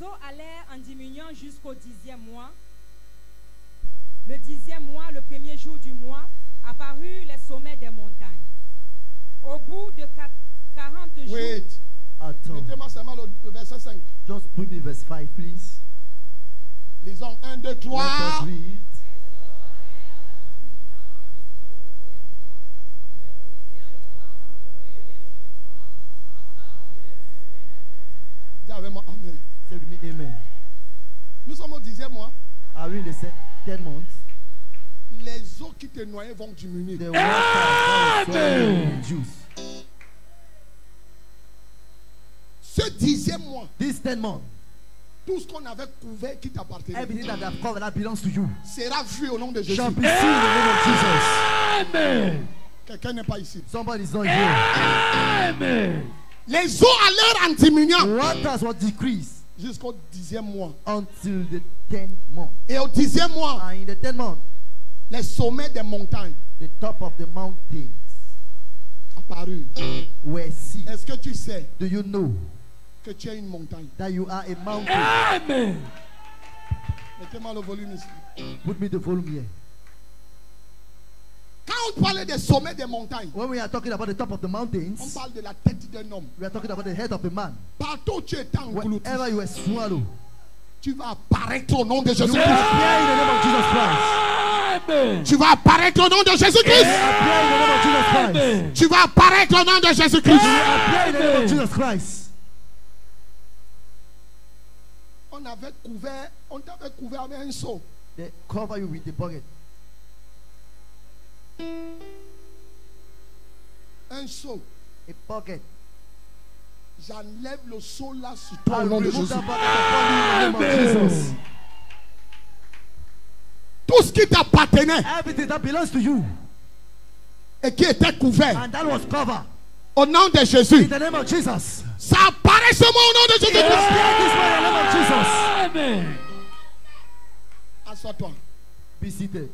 eaux allèrent en diminuant jusqu'au 10e mois. Le 10e mois, le premier jour du mois, apparurent les sommets des montagnes. Au bout de 40 jours... Wait. Attends. Mettez-moi seulement le verset 5. Just put me verse 5, please. Lisons 1, 2, 3. Let us read. Dis avec moi, amen. Say with me, amen. Nous sommes au 10e mois. Are we in the 10 months? Les eaux qui te noyaient vont diminuer. The water will reduce. Ce 10e mois, This 10 months, tout ce qu'on avait couvert qui t'appartenait everything that I've covered that belongs to you sera vu au nom de Jésus. shall be seen in the name of Jesus. Amen. Quelqu'un n'est pas ici. Somebody's not here. Amen. Les eaux allèrent en diminuant Waters will decrease jusqu'au 10e mois. until the 10th month. Et au 10e mois, And in the 10th month, les sommets des montagnes the top of the mountains apparurent. were seen. Est-ce que tu sais Do you know que tu es une montagne? that you are a mountain? Amen. Mettez-moi le volume ici. Put me the volume here. Quand on parle des sommets des montagnes, When we are talking about the top of the on mountains, parle de la tête d'un homme. we are talking about the head of a man. Partout où tu es englouti, Wherever you were swallowed, tu vas apparaître au nom de you will Jésus-Christ. appear in the name of Jesus Christ. Amen. Tu vas apparaître au nom de Jésus-Christ. Appear in the name of Jesus Christ. Amen. Tu vas apparaître au nom de Jésus-Christ. Appear in the name of Jesus Christ. On t'avait couvert avec un seau. They cover you with the bucket. Un seau. A bucket. J'enlève le seau là sur toi I au nom de remove Jésus. that bucket upon you in the name of Jesus. Tout ce qui t'appartenait Everything that belongs to you et qui était couvert and that was covered au nom de in Jésus, the name of Jesus. ça apparaît seulement au nom de Jésus-Christ. Appear this way in the name of Jesus. Amen. Assois-toi. Be seated.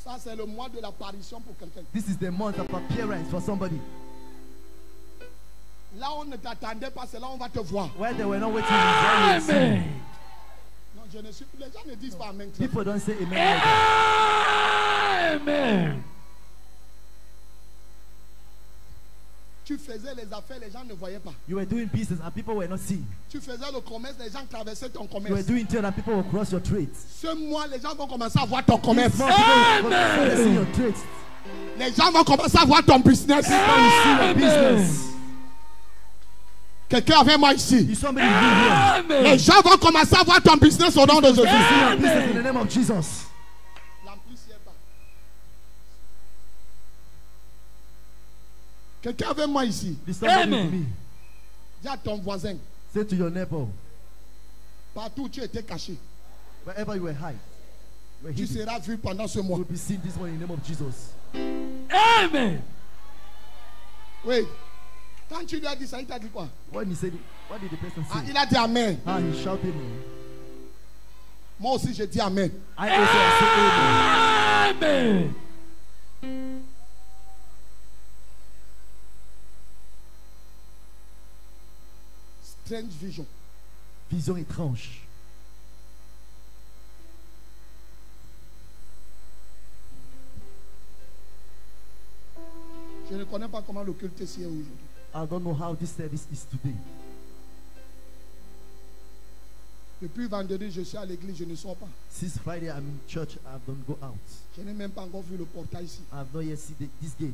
Ça, c'est le mois de l'apparition pour quelqu'un. This is the month of appearance for somebody. Là, on ne t'attendait pas, c'est là où on va te voir. Where they were not waiting. Is where you will Amen. see. Non, les gens ne disent pas amen. People don't say amen. Like that. Amen. Tu faisais les affaires, les gens ne voyaient pas. You were doing business and people were not seeing. Tu faisais le commerce, les gens traversaient ton You were commerce. doing trade and people will cross your trades. Ce mois, les gens vont commencer à voir ton commerce. This month, people will see your trades. Les gens vont commencer à voir ton business. People will see your business. Quelqu'un avec moi ici. You somebody new here. Amen. Les gens vont commencer à voir ton business au nom de Jésus. See your business in the name of Jesus. Quelqu'un avec moi ici. Be somebody Amen. with me. Dis à ton voisin, Say to your neighbor, partout où tu étais caché, wherever you were hide, you were tu hidden, seras vu pendant ce you mois. will be seen this one in the name of Jesus. Amen. Oui. Quand tu lui as dit ça, il t'a dit quoi? When he said it, what did the person Ah, say? il a dit Amen. Ah, he shouted me. Moi aussi, je dis Amen. I also say amen. Amen. Strange vision. Vision étrange. Je ne connais pas comment le culte ici est aujourd'hui. I don't know how this service is today. Depuis vendredi, je suis à l'église, je ne sors pas. Since Friday, I'm in church. I don't go out. Je n'ai même pas encore vu le portail ici. I have not yet seen this gate.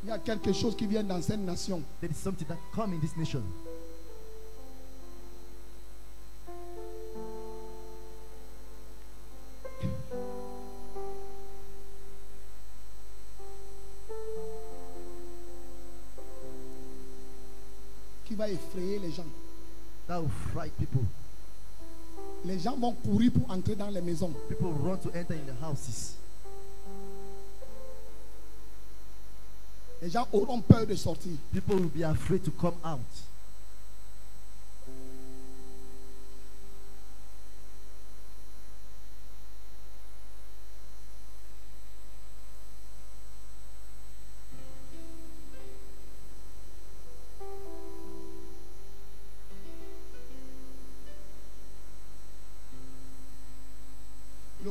Il y a quelque chose qui vient dans cette nation. There is something that come in this nation. Qui va effrayer les gens. That will frighten people. Les gens vont courir pour entrer dans les maisons. People run to enter in the houses. Les gens auront peur de sortir. People will be afraid to come out.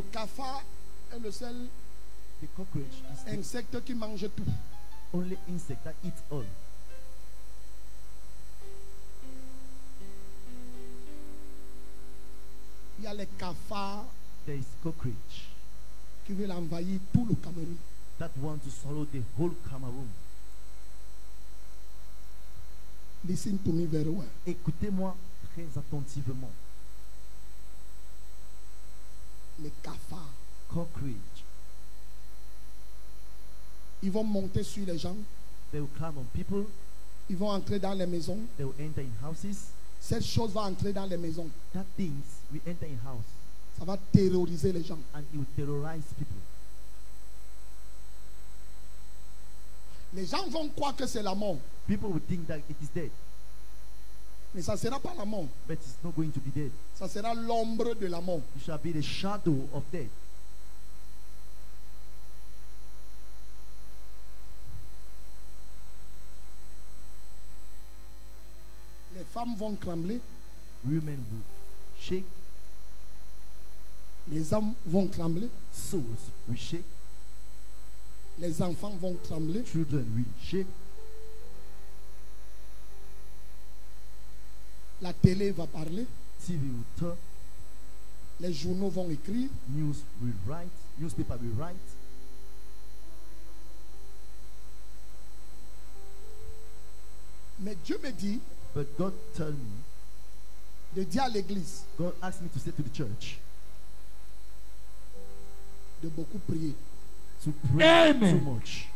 Le cafard est le seul The cockroach is the insecte qui mange tout. only insect that eats all. Il y a les cafards There is cockroach qui veulent envahir tout le Cameroun. that want to swallow the whole Cameroon. Listen to me very well. Écoutez-moi très attentivement. Les cafards, Cockroach, ils vont monter sur les gens, they will climb on people, ils vont entrer dans les maisons. they will enter in houses. Cette chose va entrer dans les maisons. That things will enter in house Ça va terroriser les gens. and it will terrorize people. Les gens vont croire que c'est la mort. People will think that it is dead, Mais ça ne sera pas la mort. but it's not going to be dead. Ça sera l'ombre de la mort. It shall be the shadow of death. Les femmes vont trembler. Women will shake, Les hommes vont trembler. souls will shake, Les enfants vont trembler. children will shake, La télé va parler. TV will talk, Les journaux vont écrire. news will write, newspaper will write. Mais Dieu me dit But God tell me, de dire à l'église God asked me to say to the church de beaucoup prier. to pray Amen. too much.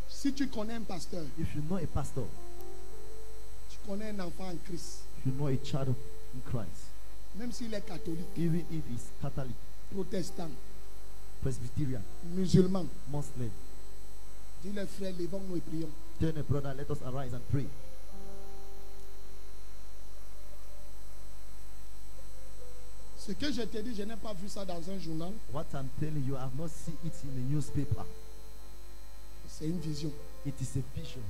Si tu connais un pasteur, If you know a pastor, tu connais un enfant en Christ, if you know a child in Christ, même s'il est catholique, even if he's Catholic, protestant, Presbyterian, musulman, Muslim, dis les frères, levons-nous et prions. tell a brother, let us arise and pray. Ce que je t'ai dit, je n'ai pas vu ça dans un journal. What I'm telling you, I have not seen it in the newspaper. C'est une vision. It is a vision.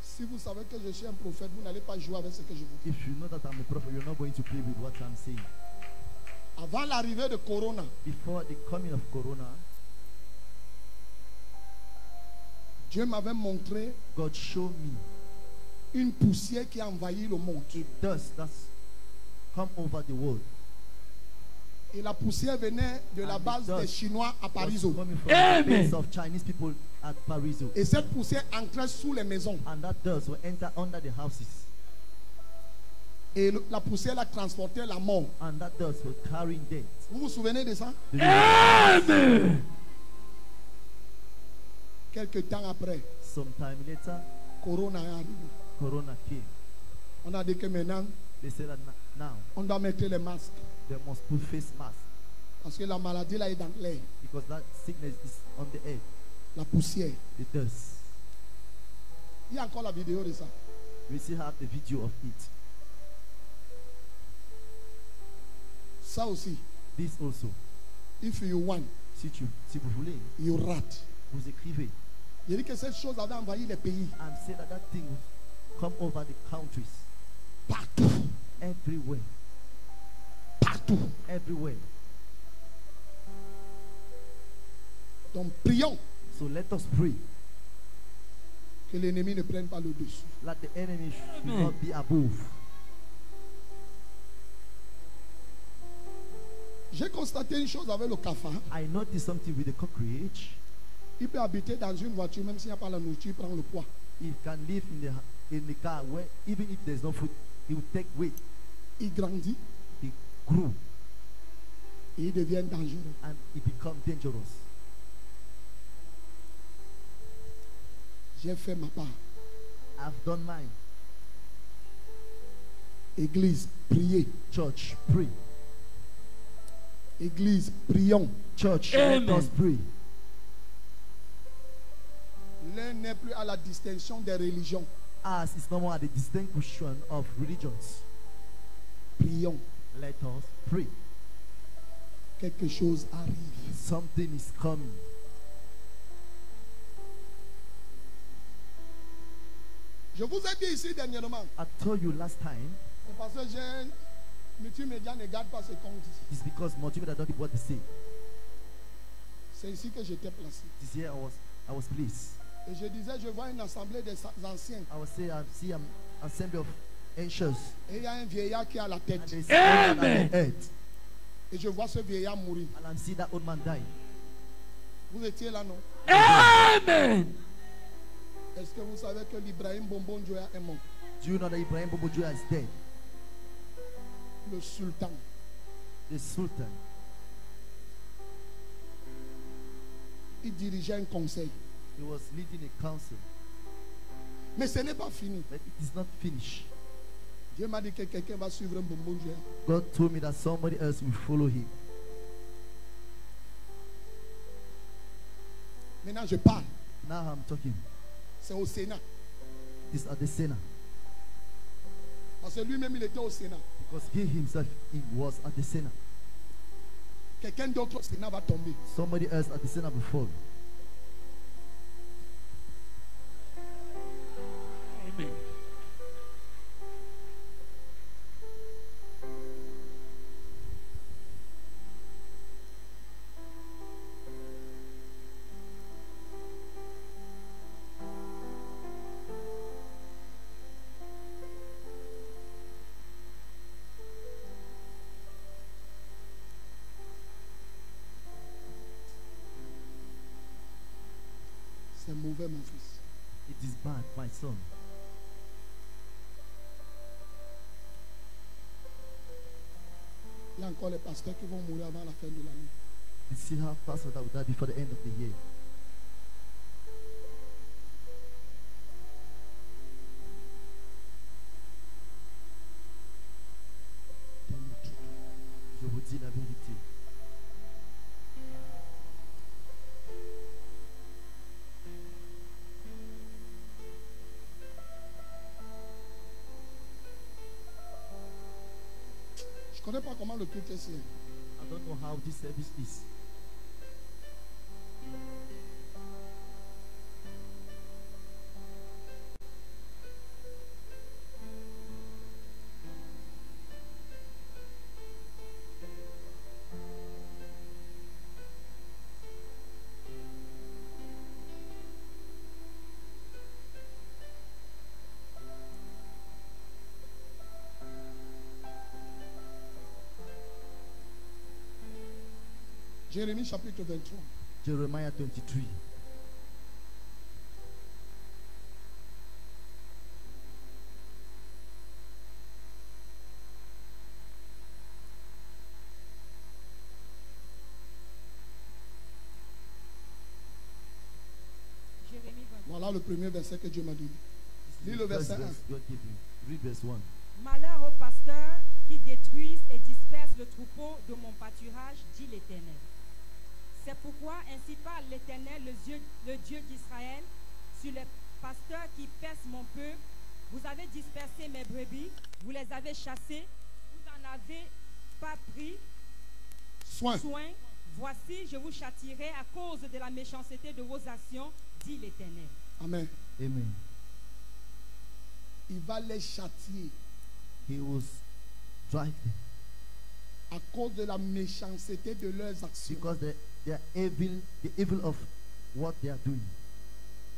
Si vous savez que je suis un prophète, vous n'allez pas jouer avec ce que je vous dis. If you know that I'm a prophet, you're not going to play with what I'm saying. Avant l'arrivée de Corona, Before the coming of Corona, Dieu m'avait montré God showed me une poussière qui a envahi le monde. a dust that's come over the world. Et la poussière venait de la And the base des dust Chinois à Was Pariso. coming from the Amen. base of Chinese people at Pariso. Et cette poussière entrait sous les maisons. And that dust will enter under the houses. Et la poussière a transporté la mort. And that dust will carry death. Vous vous souvenez de ça? Do you- Amen. Quelques temps après, Sometime later, Corona est arrivé. Corona came. On a dit que maintenant, They said that now on doit mettre les masques. they must put face mask Parce que la maladie là est dans l'air. because that sickness is on the air, La poussière. the dust. Il y a encore la vidéo de ça. We still have the video of it. Ça aussi. This also. If you want, Si vous voulez, you rate. vous écrivez Il dit que cette chose avait envahi les pays. and say that that thing will come over the countries, Partout. everywhere, Partout. everywhere. Donc prions So let us pray. que l'ennemi ne prenne pas le dessus. Let the enemy should Amen. not be above. J'ai constaté une chose avec le cafard. I noticed something with the cockroach. Il peut habiter dans une voiture, même s'il n'y a pas la nourriture, il prend le poids. It can live in the car where even if there's no food, it will take weight. Il grandit It grew et il devient dangereux. and it become dangerous. J'ai fait ma part. I've done mine. Église, priez. Church, pray. Église, prions. Church, Amen. let us pray. L'un n'est plus à la distinction des religions. As is no more the distinction of religions. Prions. Let us pray. Quelque chose arrive. Something is coming. Je vous ai dit ici dernièrement, I told you last time, c'est parce que j'ai multimédia ne garde pas ce compte ici. it's because multimedia don't do what they say. C'est ici que j'étais placé. This year I was pleased. Et je disais, je vois une assemblée des anciens. I was saying I see an assembly of ancients. Et il y a un vieillard qui est à la And tête. there's one man Amen. at the head. Et je vois ce vieillard mourir. And I'm seeing that old man die. Vous étiez là, non? Amen. Est-ce que vous savez que l'Ibrahim Bonbon Joya est mort? Do you know that Ibrahim Bobo Joya is dead? Le sultan. The Sultan. Il dirigeait un conseil. He was leading a council. Mais ce n'est pas fini. But it is not finished. Dieu m'a dit que quelqu'un va suivre un Bonbon Joya. God told me that somebody else will follow him. Maintenant, je parle. Now I'm talking. C'est au Sénat. This at the Senate. Parce que lui-même, il était au Sénat. Because he himself he was at the Senate. Quelqu'un d'autre au Sénat va tomber. Somebody else at the Senate will fall. Amen. C'est mauvais, mon fils. It is bad, my son. Il y a encore les pasteurs qui vont mourir avant la fin de l'année. You see how pastors that will die before the end of the year. Je vous dis la vérité. Je ne connais pas comment le culte est ici. I don't know how this service is. Jérémie chapitre 23. Jeremiah 23. Jérémie 23. Voilà le premier verset que Dieu m'a donné. Lis le verset 1. God gave you. Read verse 1. Malheur aux pasteurs qui détruisent et dispersent le troupeau de mon pâturage, dit l'Éternel. C'est pourquoi ainsi parle l'Éternel, le Dieu d'Israël, sur les pasteurs qui percent mon peuple. Vous avez dispersé mes brebis, vous les avez chassées, vous n'en avez pas pris Soin. soin. Voici, je vous châtierai à cause de la méchanceté de vos actions, dit l'Éternel. Amen. Amen. Il va les châtier He was driving à cause de la méchanceté de leurs actions. because they are evil, the evil of what they are doing.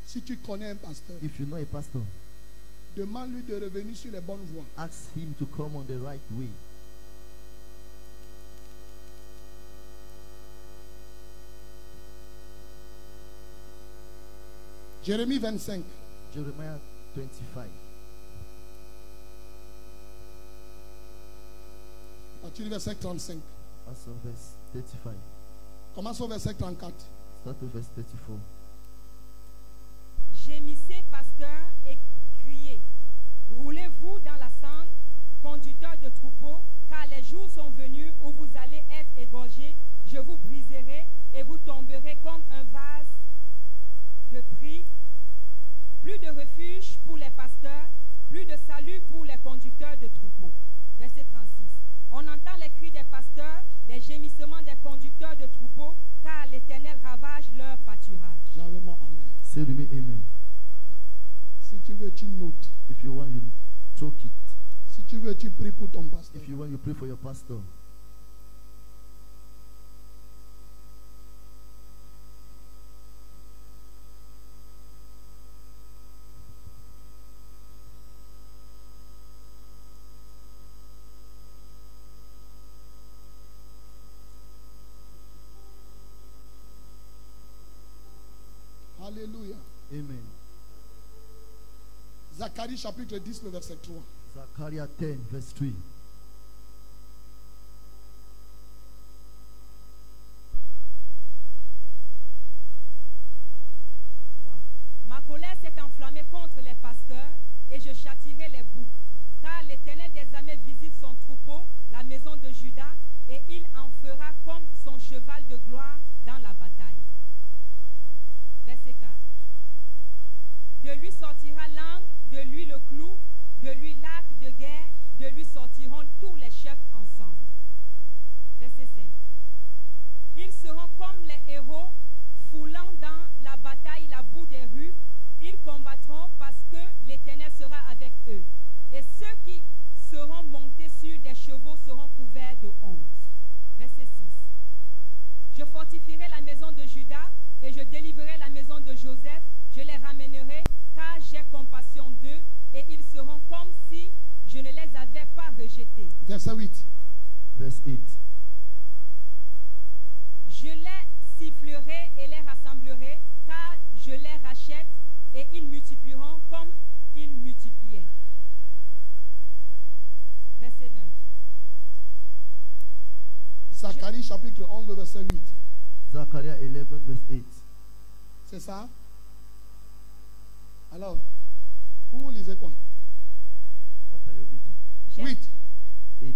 Si tu connais un pasteur, If you know a pastor, demande-lui de revenir sur les bonnes voies. ask him to come on the right way. Jérémie 25. Jeremiah 25. À partir du verset 35. That's on verse 35. Commence au verset 34. Start with verse 34. Gémissez, pasteurs, et criez. Roulez-vous dans la cendre, conducteurs de troupeaux, car les jours sont venus où vous allez être égorgés. Je vous briserai et vous tomberez comme un vase de prix. Plus de refuge pour les pasteurs, plus de salut pour les conducteurs de troupeaux. Verset 36. On entend les cris des pasteurs, les gémissements des conducteurs de troupeaux, car l'Éternel ravage leur pâturage. J'avais mon amen. Say to me, Amen. Si tu veux, tu notes. If you want, you choke it. Si tu veux, tu pries pour ton pasteur. If you want, you pray for your pastor. Alléluia. Amen. Zacharie chapitre 10, le verset 3. Zechariah 10, verse 3. Ma colère s'est enflammée contre les pasteurs et je châtirai les boucs. Car l'Éternel des armées visite son troupeau, la maison de Juda, et il en fera comme son cheval de gloire dans la bataille. Verset 4. De lui sortira l'angle, de lui le clou, de lui l'arc de guerre, de lui sortiront tous les chefs ensemble. Verset 5. Ils seront comme les héros, foulant dans la bataille la boue des rues. Ils combattront parce que l'Éternel sera avec eux. Et ceux qui seront montés sur des chevaux seront couverts de honte. Verset 6. Je fortifierai la maison de Juda et je délivrerai la maison de Joseph. Je les ramènerai car j'ai compassion d'eux et ils seront comme si je ne les avais pas rejetés. Verset 8. Verse 8. Je les sifflerai et les rassemblerai car je les rachète et ils multiplieront comme ils multipliaient. Verset 9. Zacharie chapitre 11, le verset 8. Zechariah 11, verse 8. C'est ça? Alors, vous lisez quoi? What are you reading? 8. 8.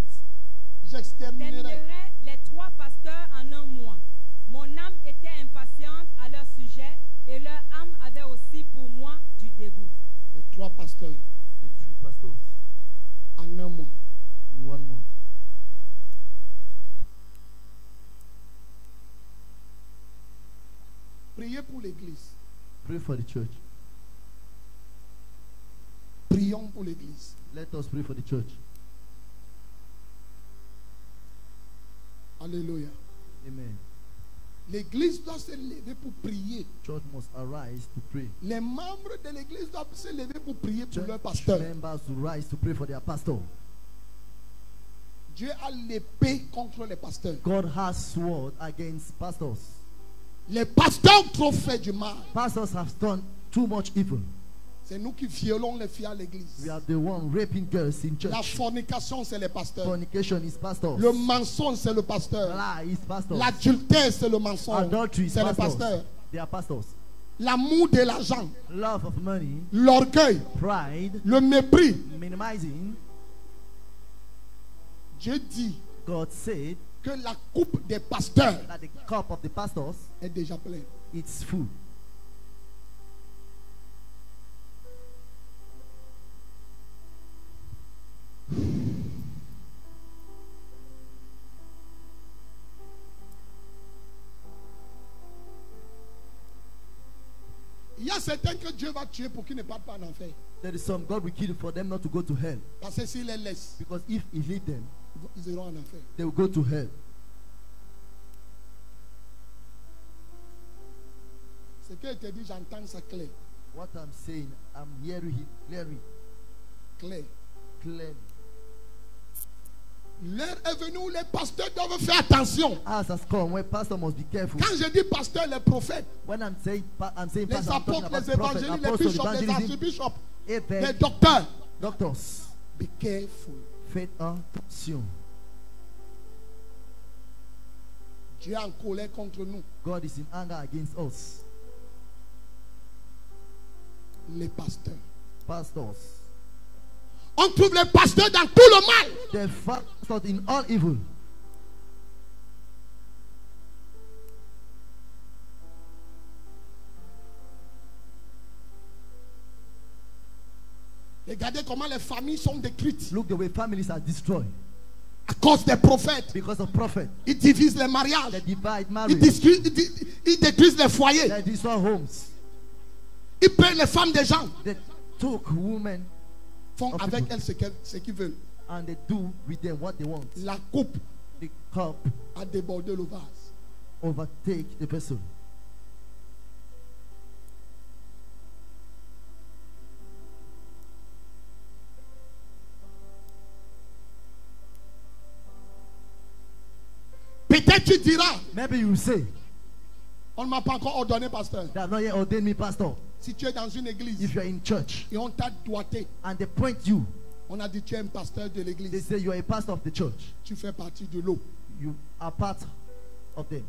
J'exterminerai. J'exterminerai les 3 pasteurs en un mois. Mon âme était impatiente à leur sujet et leur âme avait aussi pour moi du dégoût. Les 3 pasteurs The 3 pastors en un mois. in 1 month. Priez pour l'église. Pray for the church. Prions pour l'église. Let us pray for the church. Alléluia. Amen. L'église doit se lever pour prier. Church must arise to pray. Les membres de l'église doivent se lever pour prier pour Church leur pasteur. members to rise to pray for their pastor. Dieu a l'épée contre les pasteurs. God has sword against pastors. Les pasteurs ont trop fait du mal. Pastors have done too much evil. C'est nous qui violons les filles à We l'église. are the one raping girls in La church. fornication, c'est les pasteurs. Fornication is pastors. Le mensonge, c'est le pasteur. Lie is pastors. L'adultère, c'est le mensonge. Adultery is C'est le pastors. pasteur. They are pastors. L'amour de l'argent, Love of money, l'orgueil, pride, le mépris. minimizing. Dieu dit God said que la coupe des pasteurs that the cup of the pastors, est déjà pleine. it's full. Il y a certains que Dieu va tuer pour qu'ils ne partent pas en enfer. There is some God will kill for them not to go to hell. Parce que s'il les laisse, Because if he leave them, ils iront en enfer. they will go to hell. Ce que je te dis, j'entends ça clair. What I'm saying, I'm hearing him clearly. Clair. Clearly. L'heure est venue où les pasteurs doivent faire attention. As has come, where pastor must be careful. Quand je dis pasteur, les prophètes, When I'm saying les pastor, I'm talking apôtres, about les prophet, évangélistes, les apostle, bishops, les evangelism, archbishops, les évêques, docteurs. doctors. Be careful. Faites attention. Dieu est en colère contre nous. God is in anger against us. Les pasteurs. Pastors. On trouve les pasteurs dans tout le mal. They pastors in all evil. Regardez comment les familles sont détruites Look the way families are destroyed à cause des prophètes. because of prophet. Ils divisent les mariages. They divide Ils marriage. détruisent les foyers. They destroy homes. Ils payent les femmes des gens. They took women font of avec people. elles ce qu'ils veulent. and they do with them what they want. La coupe The cup a débordé le vase. overtake the person. Peut-être tu diras, Maybe you say, on ne m'a pas encore ordonné pasteur. they have not yet ordained me pastor. Si tu es dans une église If you are in church et on t'a doigté, and they point you, on a dit tu es un pasteur de they l'église, say you are a pastor of the church. tu fais partie de l'eau. You are part of them.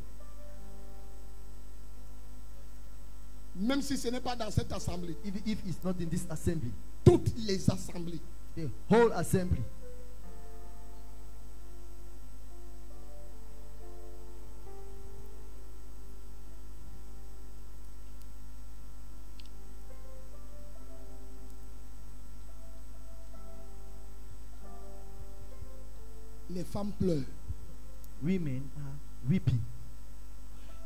Même si ce n'est pas dans cette assemblée, Even if it's not in this assembly, toutes les assemblées, the whole assembly. les femmes pleurent. Women are weeping.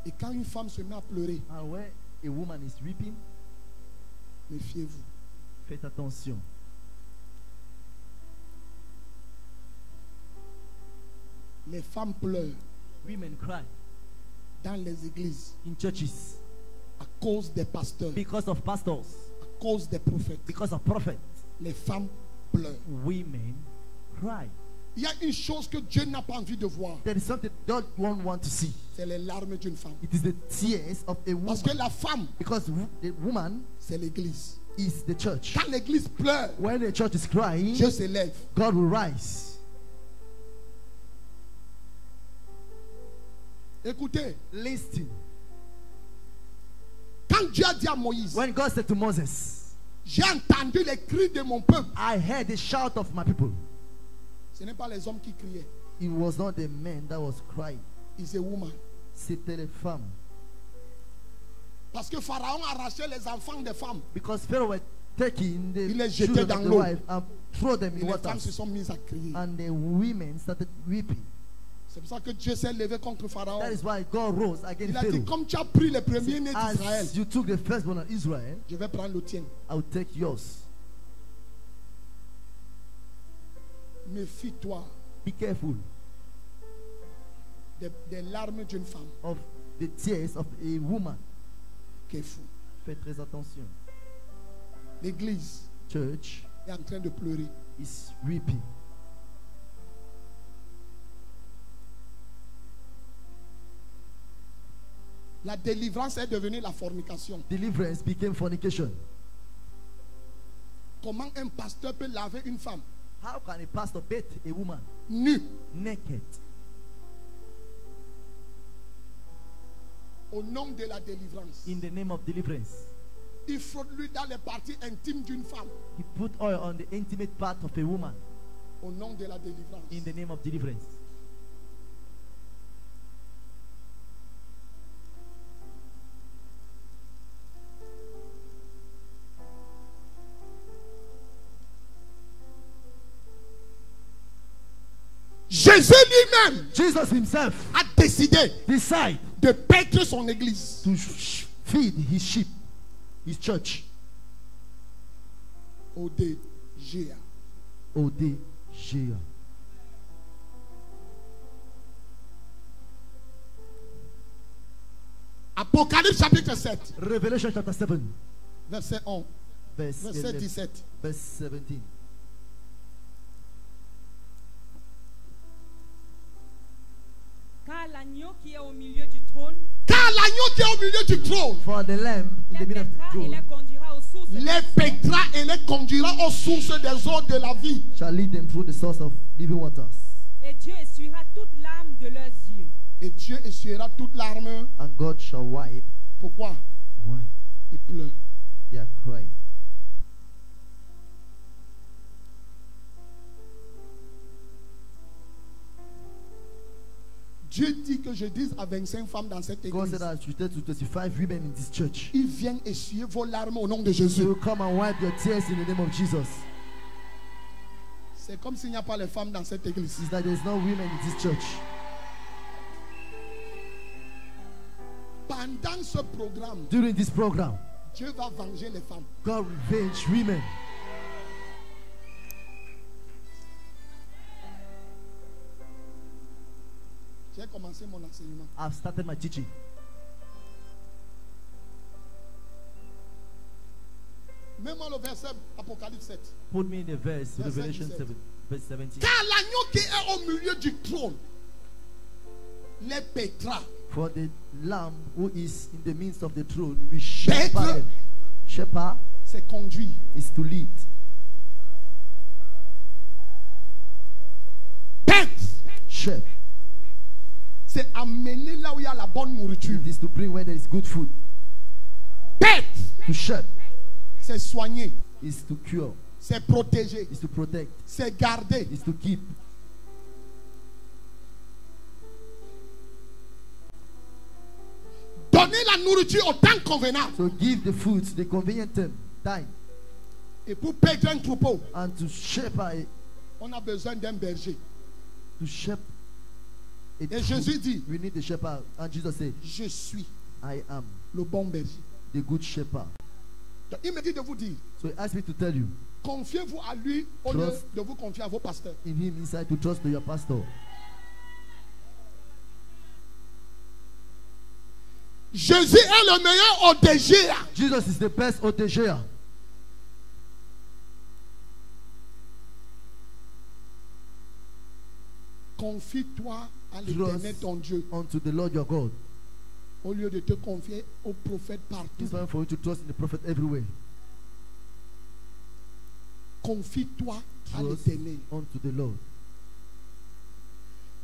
Et quand une femme se met à pleurer, And when a woman is weeping, méfiez-vous. faites attention. Les femmes pleurent Women cry dans les églises in churches à cause des pasteurs, because of pastors, à cause des prophètes. because of prophets. Les femmes pleurent. Women cry. Il y a une chose que Dieu n'a pas envie de voir. There is something God won't want to see. C'est les larmes d'une femme. It is the tears of a Parce que woman. la femme, Because the woman c'est l'église. is the church. Quand l'église pleure, When the church is crying, Dieu s'élève. God will rise. Écoutez, Listen. quand Dieu a dit à Moïse, When God said to Moses, j'ai entendu les cris de mon peuple. I heard the shout of my people. Ce n'est pas les hommes qui criaient. It was not the man that was crying. It's a woman. C'était les femmes. Parce que Pharaon arrachait les enfants des femmes. Because Pharaoh was taking the Il les jetait children dans of the l'eau. wife and throw them Et in les femmes se water. sont mises à crier. And the women started weeping. C'est pour ça que Dieu s'est levé contre Pharaon. That is why God rose Il against a dit, Pharaoh. comme tu as pris les premiers-nés d'Israël, As you took the firstborn of Israel, je vais prendre le tien. I will take yours. Méfie-toi Be careful des larmes d'une femme of the tears of a woman. qui est fou. Faites très attention. L'église Church est en train de pleurer. is weeping. La délivrance est devenue la fornication. Deliverance became fornication. Comment un pasteur peut laver une femme How can a pastor bathe a woman nue naked au nom de la délivrance? in the name of deliverance? Il frotte lui dans les parties intimes d'une femme He put oil on the intimate part of a woman au nom de la délivrance. in the name of deliverance. Jésus lui-même Jesus himself a décidé decided de paître son église. to feed his sheep, his church. ODGA. ODGA. Apocalypse chapitre 7, Revelation chapter 7, verset 11, verse verset 11, 17. verse 17. Car l'agneau qui est au milieu du trône Car l'agneau qui est au milieu du trône For the lamb in the les middle of the pètera et throne les conduira aux sources des les eaux. paîtra et les conduira aux sources des eaux de la vie. shall lead them through the source of living waters. Et Dieu essuiera toute larme de leurs yeux. Et Dieu essuiera toute larme. And God shall wipe. Pourquoi? Why? Il pleure. They are crying. Dieu dit que je dise à 25 femmes dans cette God église, said I should tell to 25 women in this church. ils viennent essuyer vos larmes au nom de You Jésus. will come and wipe your tears in the name of Jesus. C'est comme s'il n'y a pas les femmes dans cette église. It's that there's no women in this church. Pendant ce programme, During this program, Dieu va venger les femmes. God revenge women. J'ai commencé mon enseignement. I've started my teaching. Mets-moi le verset Apocalypse 7. Put me in the verse, Verset Revelation 17. 7, verse 17. Car l'agneau qui est au milieu du trône les pètera. For the lamb who is in the midst of the throne will shepherd Petre. them. Shepherd C'est conduit. is to lead. Pète, Shep, c'est amener là où il y a la bonne nourriture. it is to bring where there is good food. Pète, To shep c'est soigner. is to cure, C'est protéger. is to protect, C'est garder. is to keep. Donner la nourriture au temps convenable. So give the food to the convenient time. Et pour perdre un troupeau, And to shepherd, on a besoin d'un berger. to shepherd a Et troop, Jésus dit, we need a shepherd. And Jesus said, je suis I am le bon berger. the good shepherd. Donc, il me dit de vous dire, So he asked me to tell you, confiez-vous à lui au lieu Trust. de vous confier à vos pasteurs. in him inside, to trust to your pastor. Jésus est le meilleur ODG. Jesus is the best ODG. Confie-toi à l'éternel ton Dieu Unto the Lord your God. au lieu de te confier aux prophètes partout. It's time for you to trust in the prophet everywhere. Confie-toi à Trust l'éternel. unto the Lord.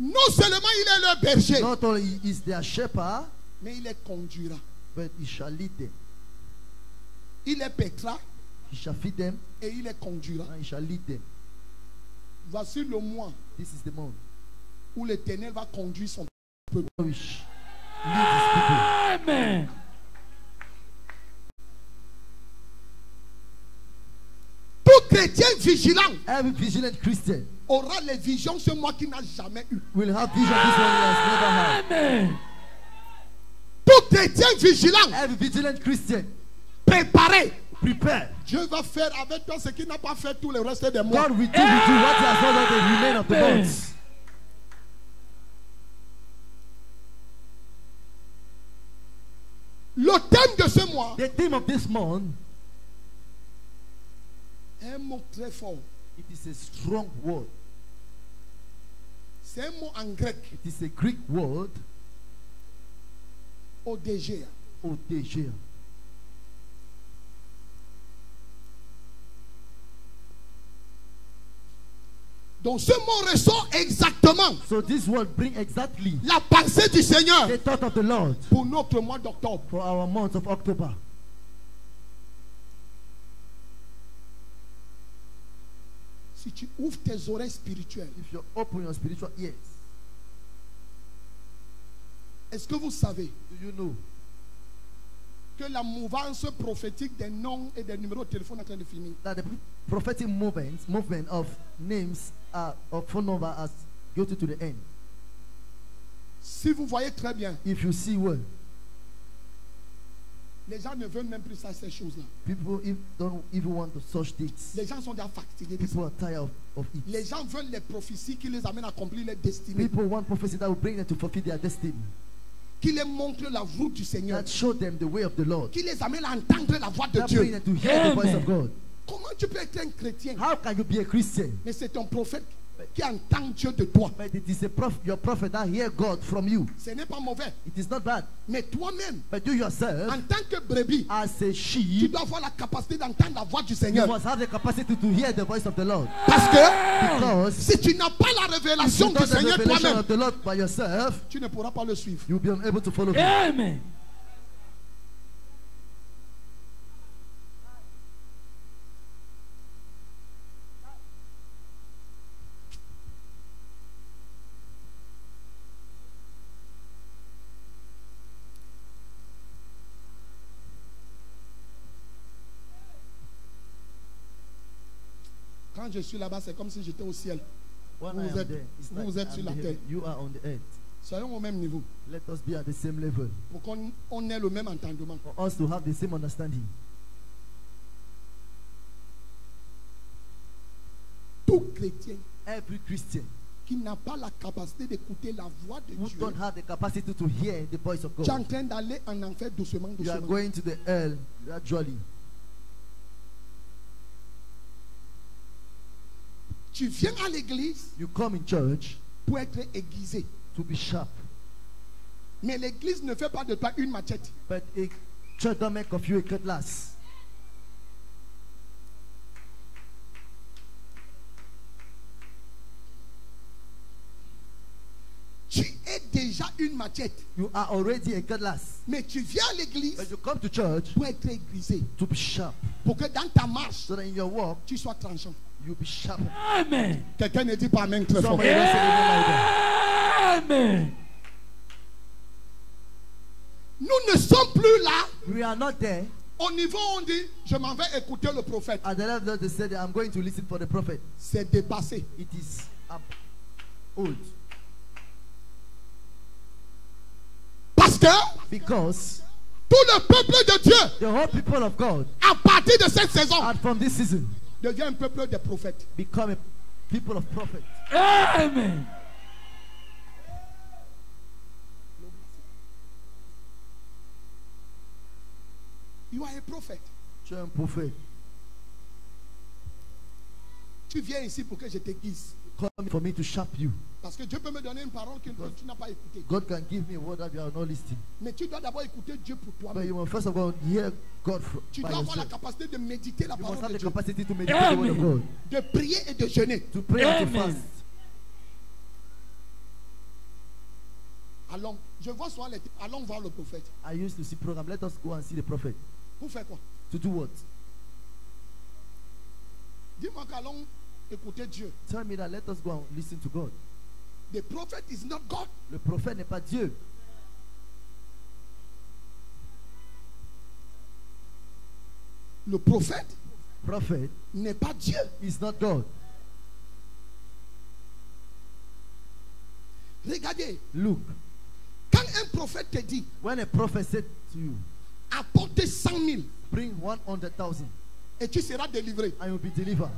Non seulement il est le berger, Not only is their shepherd, mais il les conduira. but he shall lead them. Il les paîtra He shall feed them et il les conduira. and he shall lead them. Voici le mois This is the month où l'éternel va conduire son peuple. which leads his people. Amen. Tout chrétien vigilant Every vigilant Christian aura les visions ce mois qu'il n'a jamais eu. will have vision this one he has never had. Amen. Tout chrétien vigilant, Every vigilant Christian, préparé. prepare. Dieu va faire avec toi ce qu'il n'a pas fait tout le reste des mois. God will do with you what he has done on the remain of the Amen. months. Le thème de ce mois The theme of this month, est un mot très fort. it is a strong word. C'est un mot en grec, It is a Greek word, ODG. ODG. Donc ce mot ressort exactement So this word bring exactly la pensée du Seigneur the thought of the Lord pour notre mois d'octobre. for our month of October. Si tu ouvres tes oreilles spirituelles, If you open your spiritual ears, est-ce que vous savez do you know que la mouvance prophétique des noms et des numéros de téléphone est en train de finir? that the prophetic movement of names of phone number has gotten to the end? Si vous voyez très bien, If you see well, les gens ne veulent même plus ça, ces choses-là. people don't even want to such things. Les gens sont déjà fatigués de ça. People are tired of it. Les gens veulent les prophéties qui les amènent à accomplir leur destinée, People want prophecy that will bring them to fulfill their destiny, qui les montrent la route du Seigneur, that show them the way of the Lord, qui les amène à entendre la voix de that bring Dieu. them to hear the voice Amen. of God. Comment tu peux être un chrétien, How can you be a Christian? mais c'est ton prophète qui entend Dieu de toi? But it is your prophet that hear God from you. Ce n'est pas mauvais, It is not bad. mais toi-même, But you yourself, en tant que brebis, as a tu sheep, dois avoir la capacité d'entendre la voix du you Seigneur. must have the capacity to hear the voice of the Lord. Parce que Because si tu n'as pas la if révélation you du don't have the Seigneur revelation toi-même, of the Lord by yourself, tu ne pourras pas le suivre. you'll be unable to follow him. Amen. Quand je suis là-bas, c'est comme si j'étais au ciel. When Vous I am êtes- there, it's vous like êtes sur I'm la here. terre. You are on the earth. Soyons au même niveau. Let us be at the same level. Pour qu'on ait le même entendement. For us to have the same understanding. Tout chrétien Every Christian qui n'a pas la capacité d'écouter la voix de who Dieu, don't have the capacity to hear the voice of tu es en God, train d'aller en enfer doucement, you are doucement. going to the hell gradually. Tu viens à l'église You come in church pour être aiguisé. to be sharp, Mais l'église ne fait pas de toi une machette. but a church don't make of you a cutlass. Tu es déjà une machette. You are already a cutlass, Mais tu viens à l'église but you come to church pour être aiguisé. to be sharp, Pour que dans ta marche, so that in your walk tu sois tranchant. you be sharp. Amen. Quelqu'un ne dit pas amen très fort. Somebody don't say amen louder. Amen. Nous ne sommes plus là We are not there au niveau où on dit je m'en vais écouter le prophète. at the level that they said I'm going to listen for the prophet. C'est dépassé. It is old, Parce que because tout le peuple de Dieu, the whole people of God, à partir de cette saison, and from this season, devient un peuple de prophètes. become a people of prophet. Amen. You are a prophet. Tu es un prophète. Tu viens ici pour que je t'aiguise. Come for me to sharp you. Parce que Dieu peut me donner une parole que tu n'as pas écoutée. God can give me a word that you are not listening. Mais tu dois d'abord écouter Dieu pour But toi-même. you must first of all hear God Tu by dois avoir la yourself. capacité de méditer la You must parole have de the Dieu. capacity to meditate the word of Amen. God, De prier et de jeûner. to pray and to Amen. fast. Allons, je vois souvent allons voir le prophète. I used to see program. Let us go and see the prophet. Pour faire quoi? To do what? Dis-moi qu'allons écouter Dieu. Tell me that let us go and listen to God. The prophet is not God. Le prophète n'est pas Dieu. Le prophète Prophet n'est pas Dieu. is not God. Regardez, Look, quand un prophète te dit when a prophet said to you, apportez 100 000 bring 100,000 et tu seras délivré, and you'll be delivered,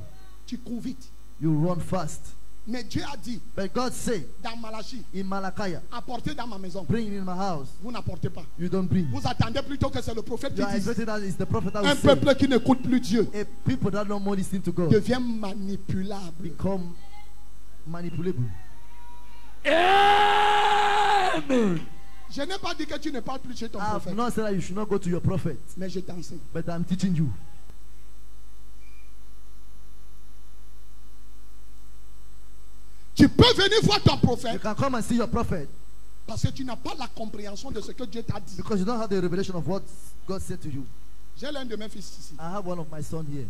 tu cours vite. you run fast. Mais Dieu a dit But God said dans Malachie, in Malachi, apportez dans ma maison. bring it in my house. Vous n'apportez pas. You don't bring. Vous attendez plutôt que c'est le prophète You qui are dise. expecting that it's the prophet that will Un say. peuple qui n'écoute plus Dieu A people that don't more listen to God devient manipulable. become manipulable. Amen. Je n'ai pas dit que tu ne parles plus chez ton I have prophète, not said that you should not go to your prophet, mais je t'enseigne. but I'm teaching you. Tu peux venir voir ton You prophète can come and see your prophet parce que tu n'as pas la compréhension de ce que Dieu t'a dit. because you don't have the revelation of what God said to you. J'ai l'un de mes fils ici. I have one of my sons here.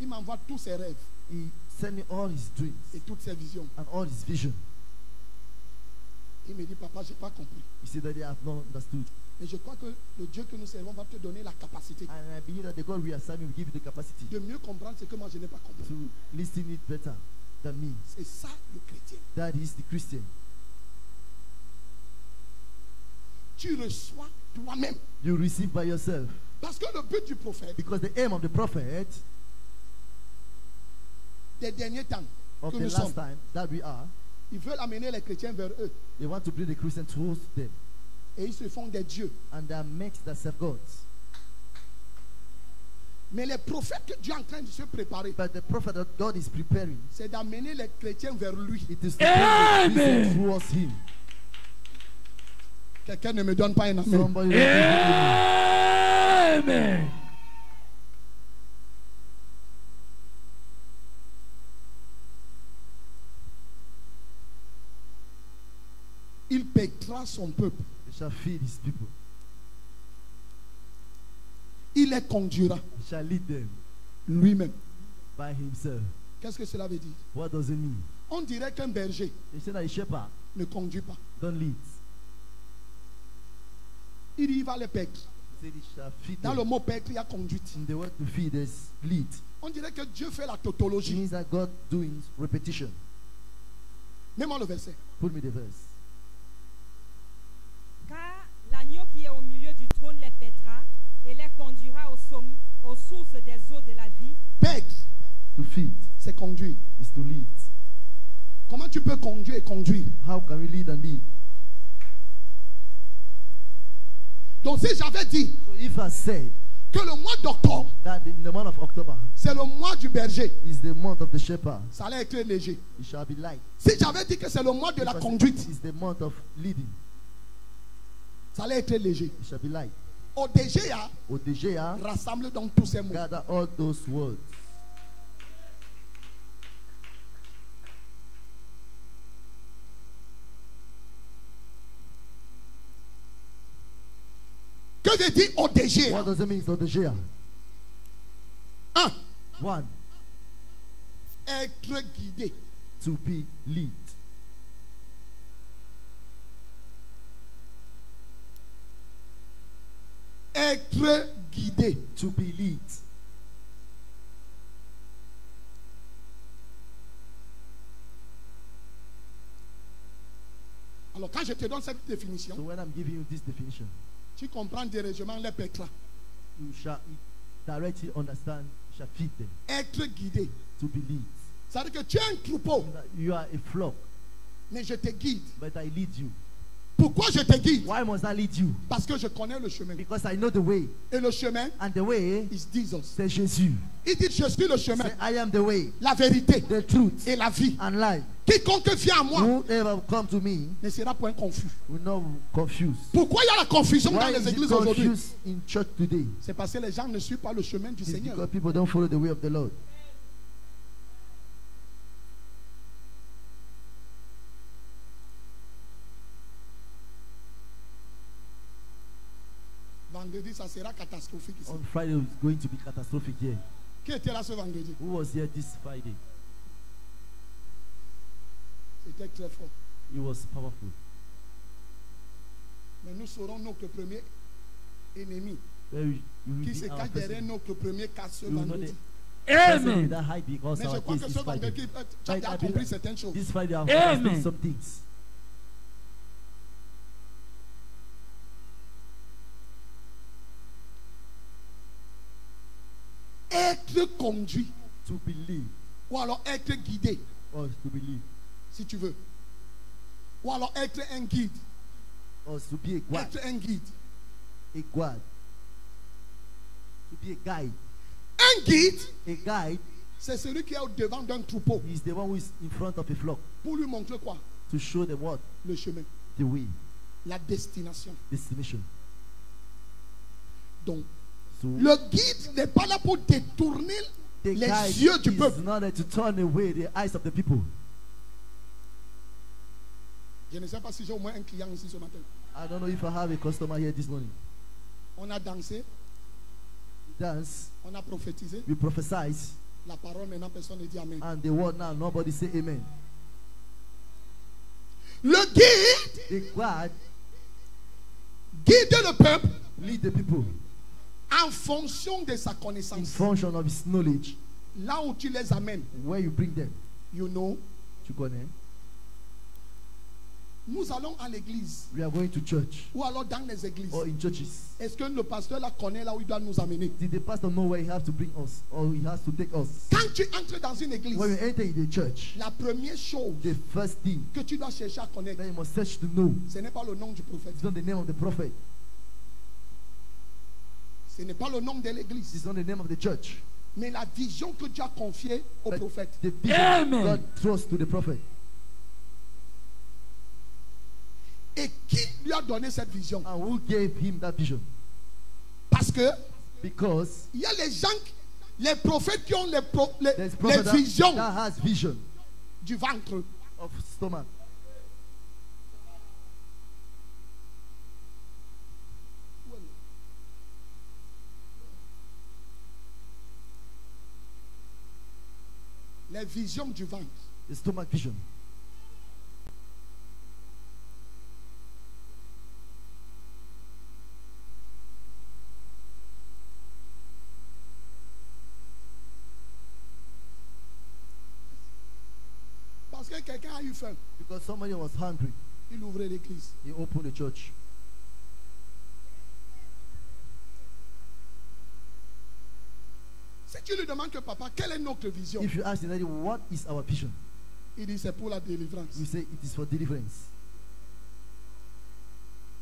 Il m'envoie tous ses rêves He sent me all his dreams et toutes ses visions. and all his vision. Il me dit, papa, je n'ai pas compris. He said that they have not understood. Mais je crois que le Dieu que nous servons va te donner la capacité And I believe that the God we are serving will give you the capacity de mieux comprendre ce que moi je n'ai pas compris. to listen it better than me. C'est ça le chrétien. That is the Christian. Tu reçois toi-même. You receive by yourself. Parce que le but du prophète Because the aim of the prophet des derniers temps of que the nous last sommes, time that we are, ils veulent amener les chrétiens vers eux. they want to bring the Christians towards them. Et ils se font des dieux. And they make themselves gods. Mais les prophètes que Dieu est en train de se préparer, But the prophet that God is preparing, c'est d'amener les chrétiens vers lui. it is to bring the Christians Amen. towards him. Quelqu'un ne me donne pas un amen. Somebody will give it to me. Amen. Il paîtra son peuple. He shall feed his people. Il les conduira He shall lead them lui-même. by himself. Qu'est-ce que cela veut dire? What does it mean? On dirait qu'un berger They say that a shepherd ne conduit pas. don't lead. Il y va les paître. He said he shall feed Dans them. le mot paître, il y a conduite. In the word to feed is lead. On dirait que Dieu fait la It tautologie. means that God doing repetition. Mets-moi le verset. Put me the verse. des eaux de la vie. Paître, To feed c'est conduire. is to lead. Comment tu peux conduire et conduire? How can we lead and lead? Donc si j'avais dit So if I said que le mois d'octobre, that in the month of October c'est le mois du berger, is the month of the shepherd, ça allait être léger. it shall be light. Si j'avais dit que c'est le mois de la If I said conduite, it is the month of leading, ça allait être léger. it shall be light. ODGA Odejea, rassemble donc tous ces mots. gather all those words. Que veut dire ODGA? What does it mean, Odejea? 1. 1. Être guidé. To be lead. Être guidé. To be lead. Alors quand je te donne cette So définition, when I'm giving you this definition, tu comprends directement les pétrins. you shall directly understand, you shall feed them. Être guidé. To be lead. C'est-à-dire que tu es un troupeau, You are a flock, mais je te guide. but I lead you. Pourquoi je te guide? Why must I lead you? Parce que je connais le chemin. Because I know the way. Et le chemin, And the way is Jesus. c'est Jésus. Il dit, je suis le chemin, Say, I am the way, la vérité the truth, et la vie. and life. Quiconque vient à moi Whoever come to me ne sera point confus. will not confuse. Pourquoi il y a la confusion dans Why les is it églises aujourd'hui? confused in church today? C'est parce que les gens ne suivent pas le chemin du It's Seigneur. because people don't follow the way of the Lord. Vendredi, ça sera catastrophique ici. On Friday it's going to be catastrophic here. Qui était là ce vendredi? Who was here this Friday? C'était très fort. It was powerful. Mais nous serons notre premier ennemi Very, you will qui be se our cache derrière person. notre premier cas ce You will not vendredi. person Amen. that hide because Mais je our crois case que this ce vendredi, Friday. tu as I déjà believe compris certaines choses. This Friday I've Amen. understood some things. Être conduit To believe ou alors être guidé, or to believe si tu veux. Ou alors être un guide. or to be a guide. Être un guide. A guide. To be a guide. Un guide, A guide c'est celui qui est au devant d'un troupeau is the one who is in front of a flock pour lui montrer quoi? to show them what? Le chemin, The way, la destination. destination. Donc, So le guide n'est pas là pour détourner the les guide yeux du is peuple. not there to turn away the eyes of the people. Je ne sais pas si j'ai au moins un client ici ce matin. I don't know if I have a customer here this morning. On a dansé, We dance, on a prophétisé. we prophesy, La parole maintenant, personne ne dit Amen. and the word now nobody say amen. Le guide The guide guide le peuple lead the people en fonction de sa in connaissance. function of his knowledge. Là où tu les amènes, Where you bring them, you know. tu connais. Nous allons à l'église We are going to church ou alors dans les églises. or in churches. Est-ce que le pasteur là connaît là où il doit nous amener? Did the pastor know where he has to bring us or he has to take us? Quand tu entres dans une église, When we enter in the church, la première chose the first thing que tu dois chercher à connaître, that you must search to know ce n'est pas le nom du prophète. is not the name of the prophet. Ce n'est pas le nom de l'église, It's not the name of the church. mais la vision que Dieu a confiée au But prophète. the vision Amen. God throws to the prophet. Et qui lui a donné cette vision? And who gave him that vision? Parce que Because il y a les gens, les prophètes qui ont there's les prophet visions that has vision du ventre. of stomach. Les visions du ventre. The stomach vision. Parce que quelqu'un a eu faim. Because somebody was hungry, Il ouvrait l'église. he opened the church. tu lui demandes que papa, quelle est notre vision? If you ask the daddy, what is our vision? Il dit c'est pour la délivrance. We say it is for deliverance.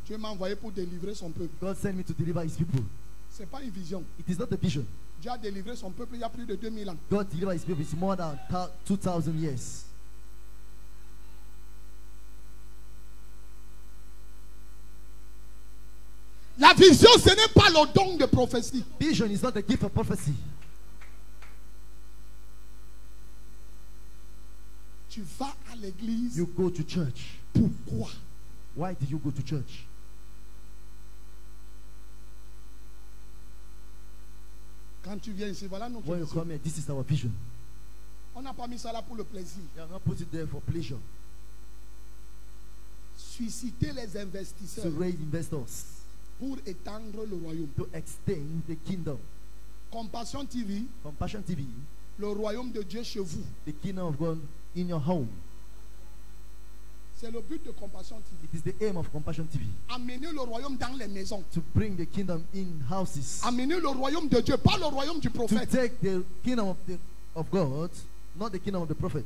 Dieu m'a envoyé pour délivrer son peuple. God sent me to deliver his people. C'est pas une vision. It is not a vision. Dieu a délivré son peuple il y a plus de 2000 ans. God deliver his people. It's more than 2,000 years. La vision, ce n'est pas le don de prophétie. Vision is not a gift of prophecy. Tu vas à l'église. You go to church. Pourquoi? Why did you go to church? Quand tu viens ici, voilà notre When you vision. come here, this is our vision. On n'a pas mis ça là pour le plaisir. You have not put it there for pleasure. Susciter les To investisseurs raise investors. pour étendre le royaume. To extend the kingdom. Compassion TV, Compassion TV. le royaume de Dieu chez vous. The kingdom of God in your home. C'est le but de Compassion TV. It is the aim of Compassion TV. Amener le royaume dans les maisons. To bring the kingdom in houses. Amener le royaume de Dieu, pas le royaume du To prophète. take the kingdom of God, not the kingdom of the prophet.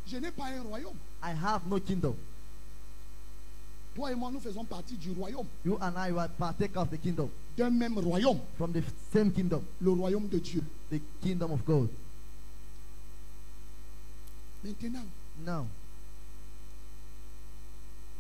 Je n'ai pas un royaume. I have no kingdom. Toi et moi, nous faisons partie du royaume. You and I were partaker of the kingdom. D'un même royaume. From the same kingdom. Le royaume de Dieu. The kingdom of God. Maintenant, Now,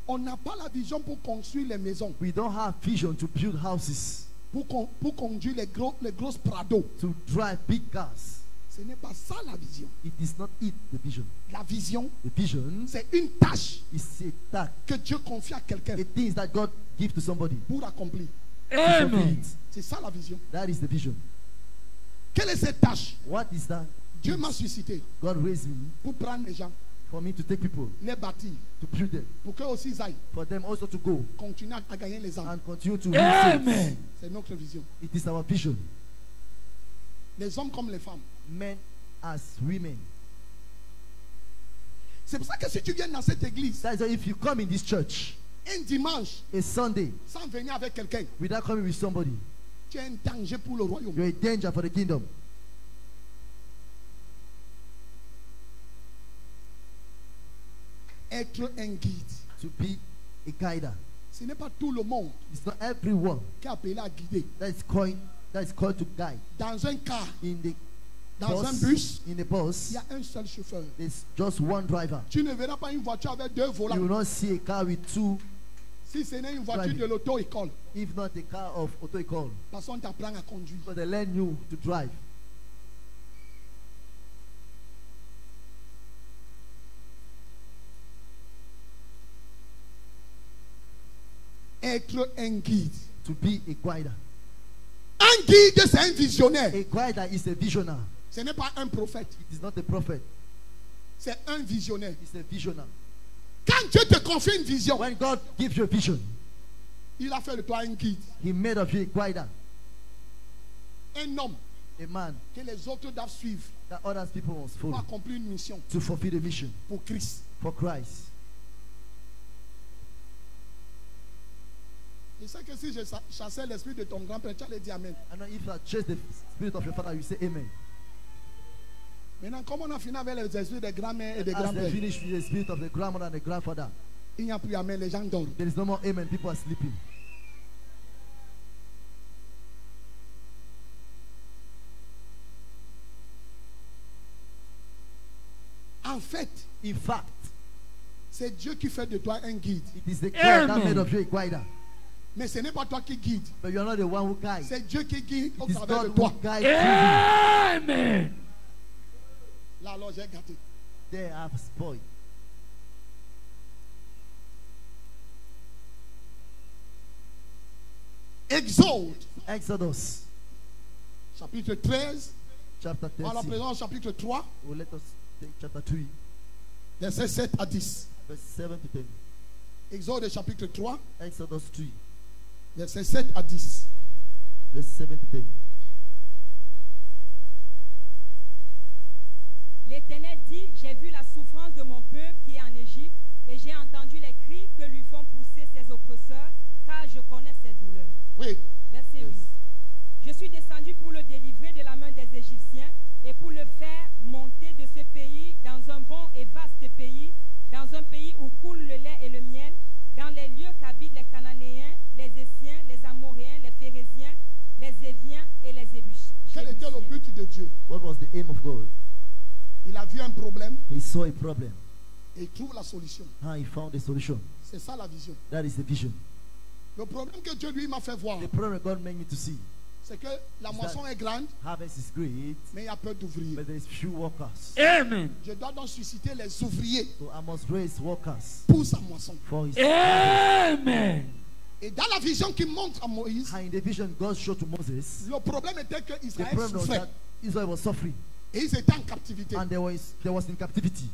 on n'a pas la vision pour construire les maisons. we don't have vision to build houses. Pour conduire les grosses Prado. To drive big cars. Ce n'est pas ça la vision. It is not it, the vision. La vision, The vision c'est une tâche is a task. que Dieu confie à quelqu'un The things that God gives to somebody. pour accomplir. To fulfill Amen. it. C'est ça la vision. That is the vision. Quelle est cette tâche? What is that? Dieu m'a suscité God raised me pour prendre les gens, for me to take people, les bâtir, to build them, pour qu'eux aussi ils aillent for them also to go continuer à gagner les âmes. and continue to win souls. Amen. C'est notre vision. It is our vision. Les hommes comme les femmes. Men as women. C'est pour ça que si tu viens dans cette église That is why if you come in this church un dimanche a Sunday sans venir avec quelqu'un, without coming with somebody, tu es un danger pour le royaume. you're a danger for the kingdom. Être un guide. To be a guider. Ce n'est pas tout le monde It's not everyone qui est appelé à guider. that is called to guide. Dans un car, In the dans un bus, bus, in the il bus, y a un seul chauffeur. there's just one driver. Tu ne verras pas une voiture avec deux You volants. will not see a car with two, Si ce n'est une voiture Driving. de l'auto-école, if not a car of auto-école. personne t'apprend à conduire. So they learn you to drive. Être un guide. To be a guider. Un guide, c'est un visionnaire. A guider is a visionary. Ce n'est pas un prophète. It is not a prophet. C'est un visionnaire. It's a visionary. Quand Dieu te confie une vision, When God gives you a vision, il a fait de toi un guide. He made of you a guider, Un homme a man que les autres doivent suivre that other people must pour follow accomplir une mission to fulfill the mission pour Christ. for Christ. Je sais que si je chassais l'esprit de ton grand-père, tu allais dire Amen. I know if I chase the spirit of your father, you say amen. Maintenant, comme on a fini avec les esprits des grands-mères et des As they grands-pères, finish with the spirit of the grandmother and the grandfather, il n'y a plus Amen, les gens dorment. there is no more amen. People are sleeping. En fait, In fact, c'est Dieu qui fait de toi un guide. it is the God Amen. that made of you a guider. Mais ce n'est pas toi qui guide. But you are not the one who guides. C'est Dieu qui guide au It is travers de God toi. who guides through Amen. Là, alors, j'ai gâté. you. They have spoiled. Exode, Exodus chapitre 13. chapter À la 30. présence, chapitre 3, Well, let us take chapter 3, verset 7 à 10. verse 7 to 10. Exode, chapitre 3, Exodus 3, verset 7 à 10. verse 7 to 10. L'Éternel dit, j'ai vu la souffrance de mon peuple qui est en Égypte, et j'ai entendu les cris que lui font pousser ses oppresseurs, car je connais ses douleurs. Oui. Verset 8. Je suis descendu pour le délivrer de la main des Égyptiens et pour le faire monter de ce pays dans un bon et vaste pays, dans un pays où coule le lait et le miel, dans les lieux qu'habitent les Cananéens, les Essiens, les Amoréens, les Phérésiens, les Éviens et les Jébusiens. Quel était le but de Dieu? What was the aim of God? Il a vu un problème He saw a problem et il trouve la solution. and he found a solution. C'est ça la vision. That is the vision. Le problème que Dieu lui m'a fait voir, The problem God made me to see. c'est que la moisson est grande, Harvest is great, mais il y a peu d'ouvriers. but there is few workers. Amen. Je dois donc susciter les ouvriers So I must raise workers pour sa moisson. for his Amen. Et dans la vision qu'il montre à Moïse, And in the vision God showed to Moses, le problème était the qu'Israël problem was souffrait that Israel was suffering et ils étaient en captivité. and they was in captivity.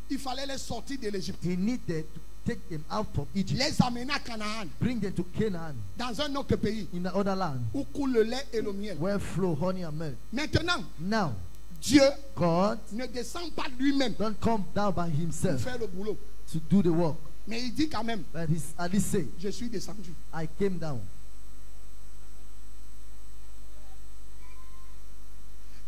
Il fallait les sortir de l'Égypte, He needed to take them out from Egypt, les amener à Canaan, bring them to Canaan, dans un autre pays in the other land, où coule le lait et le miel. where flow honey and milk. Maintenant, Now, Dieu God ne descend pas lui-même don't come down by pour himself faire le boulot. to do the work, Mais il dit quand même, but he's at least say, je suis descendu. I came down.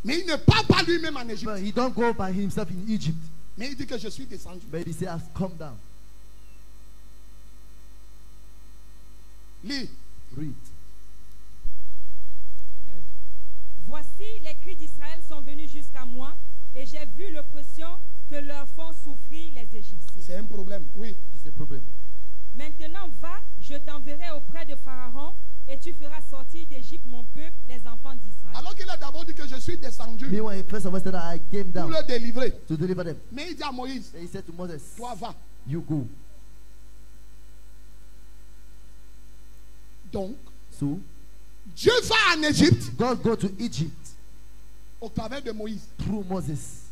Mais il ne part pas lui-même en Égypte. But he don't go by himself in Egypt, Mais il dit que je suis descendu. but he say, I've come down. Lis. Read. Voici, les cris d'Israël sont venus jusqu'à moi, et j'ai vu l'oppression que leur font souffrir les Égyptiens. C'est un problème. Oui. It's a problem. Maintenant, va, je t'enverrai auprès de Pharaon, et tu feras sortir d'Égypte mon peuple, les enfants d'Israël. Alors qu'il a d'abord dit que je suis descendu Meanwhile, first of all, said, I came pour down le délivrer. to deliver them. Mais il dit à Moïse, Then he said to Moses, toi va. you go. Donc, So, Dieu va en Égypte God go to Egypt au travers de Moïse. through Moses.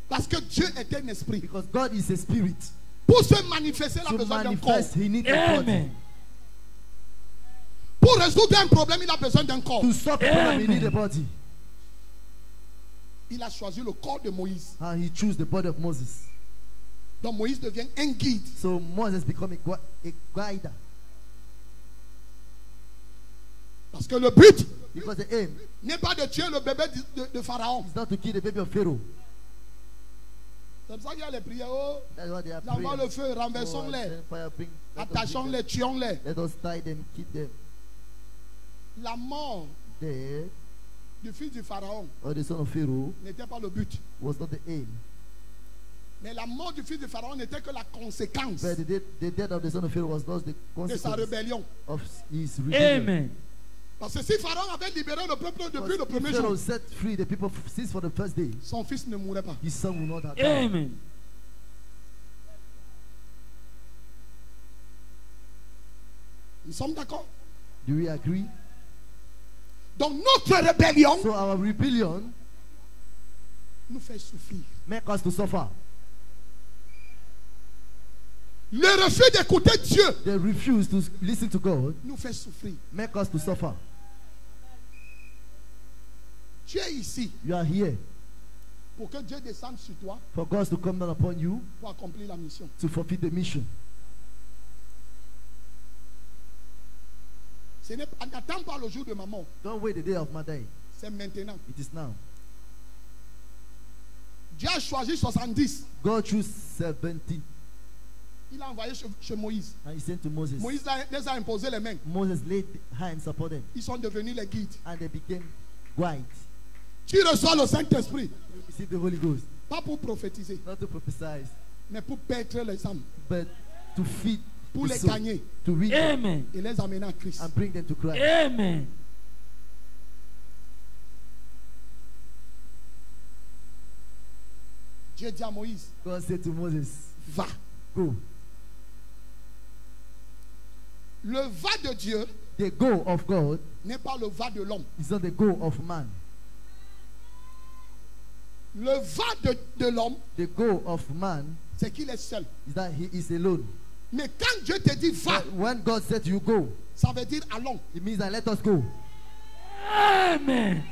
Parce que Dieu est un esprit. Because God is a spirit. Pour se manifester, il a To besoin d'un corps. manifest, he needs a body. Amen. Pour résoudre un problème, il a besoin d'un corps. To solve the problem, he Amen. needs a body. Il a choisi le corps de Moïse. And he chose the body of Moses. Donc Moïse devient un guide. So Moses become a guider. Parce que le but Because the aim n'est pas de tuer le bébé de Pharaon. is not to kill the baby of Pharaoh. C'est pour ça qu'il y a les prières. Oh, That's why they are envoie praying. le feu, Oh, renversons-les. send fire, let us Attachons-les, bring them. tuons-les. Let us tie them, keep them La mort dead. du fils du Pharaon Or the son of Pharaoh n'était pas le but. was not the aim. Mais la mort du fils du Pharaon n'était que la conséquence But the death of the son of Pharaoh was not the de sa consequence rébellion. of his rebellion. Amen. Parce que si Pharaon avait libéré le peuple depuis le Because premier if Pharaoh jour, set free the people since for the first day, son fils ne mourrait pas. his son will not have died. Amen. Nous sommes d'accord? Do we agree? Donc notre rébellion So our rebellion nous fait souffrir. make us to suffer. Le refus d'écouter Dieu They refuse to listen to God, nous fait souffrir. make us to suffer. Tu es ici You are here pour que Dieu descende sur toi for God to come down upon you pour accomplir la mission. to fulfill the mission. Ce n'est pas, n'attends pas le jour de ma mort. Don't wait the day of my day. C'est maintenant. It is now. Dieu a choisi 70. God chose 70 Il a envoyé chez Moïse. and he sent to Moses. Moïse les a imposé les mains. Moses laid hands upon them Ils sont devenus les guides. and they became white. Tu reçois le Saint-Esprit. You receive the Holy Ghost, Pas pour prophétiser, not to prophesy, mais pour paître les âmes. but to feed Pour the les soul, gagner to reach them Amen. et les amener à Christ. and bring them to Christ. Amen. Dieu dit à Moïse, God said to Moses, va. go. Le va de Dieu The go of God n'est pas le va de l'homme. is not the go of man. Le va de l'homme, The go of man c'est qu'il est seul. is that he is alone. Mais quand Dieu te dit va, But when God said you go, ça veut dire allons. it means that let us go. Amen.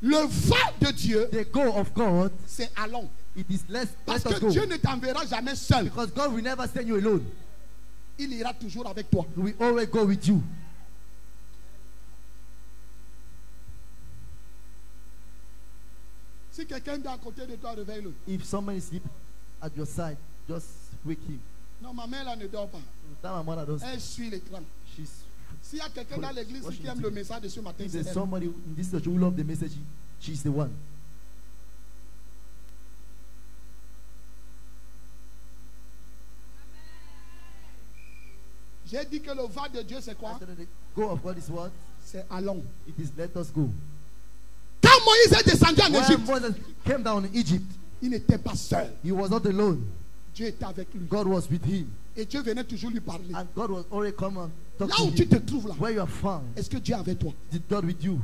Le va de Dieu, The go of God, c'est allons. it is Parce let us que go. Dieu ne t'enverra jamais seul. Because God will never send you alone. Il ira toujours avec toi. He will always go with you. Si quelqu'un est à côté de toi, réveille-le. If somebody sleep at your side, just wake him. Non, ma mère là ne dort pas. That my mother does. Elle suit l'écran. She's. S'il y a quelqu'un dans l'église qui aime le message de ce matin, If c'est there's elle. somebody in this church who love the message, she's the one. J'ai dit que le va de Dieu, c'est quoi? After the go of God is what? C'est allons. It is let us go. Quand Moïse est descendu en When Égypte, Moses came down in Egypt, il n'était pas seul. he was not alone. Dieu était avec lui. God was with him. Et Dieu venait toujours lui parler. And God was already come and talk Là to où tu him. te trouves là, Where you are found, est-ce que Dieu est avec toi? is God with you?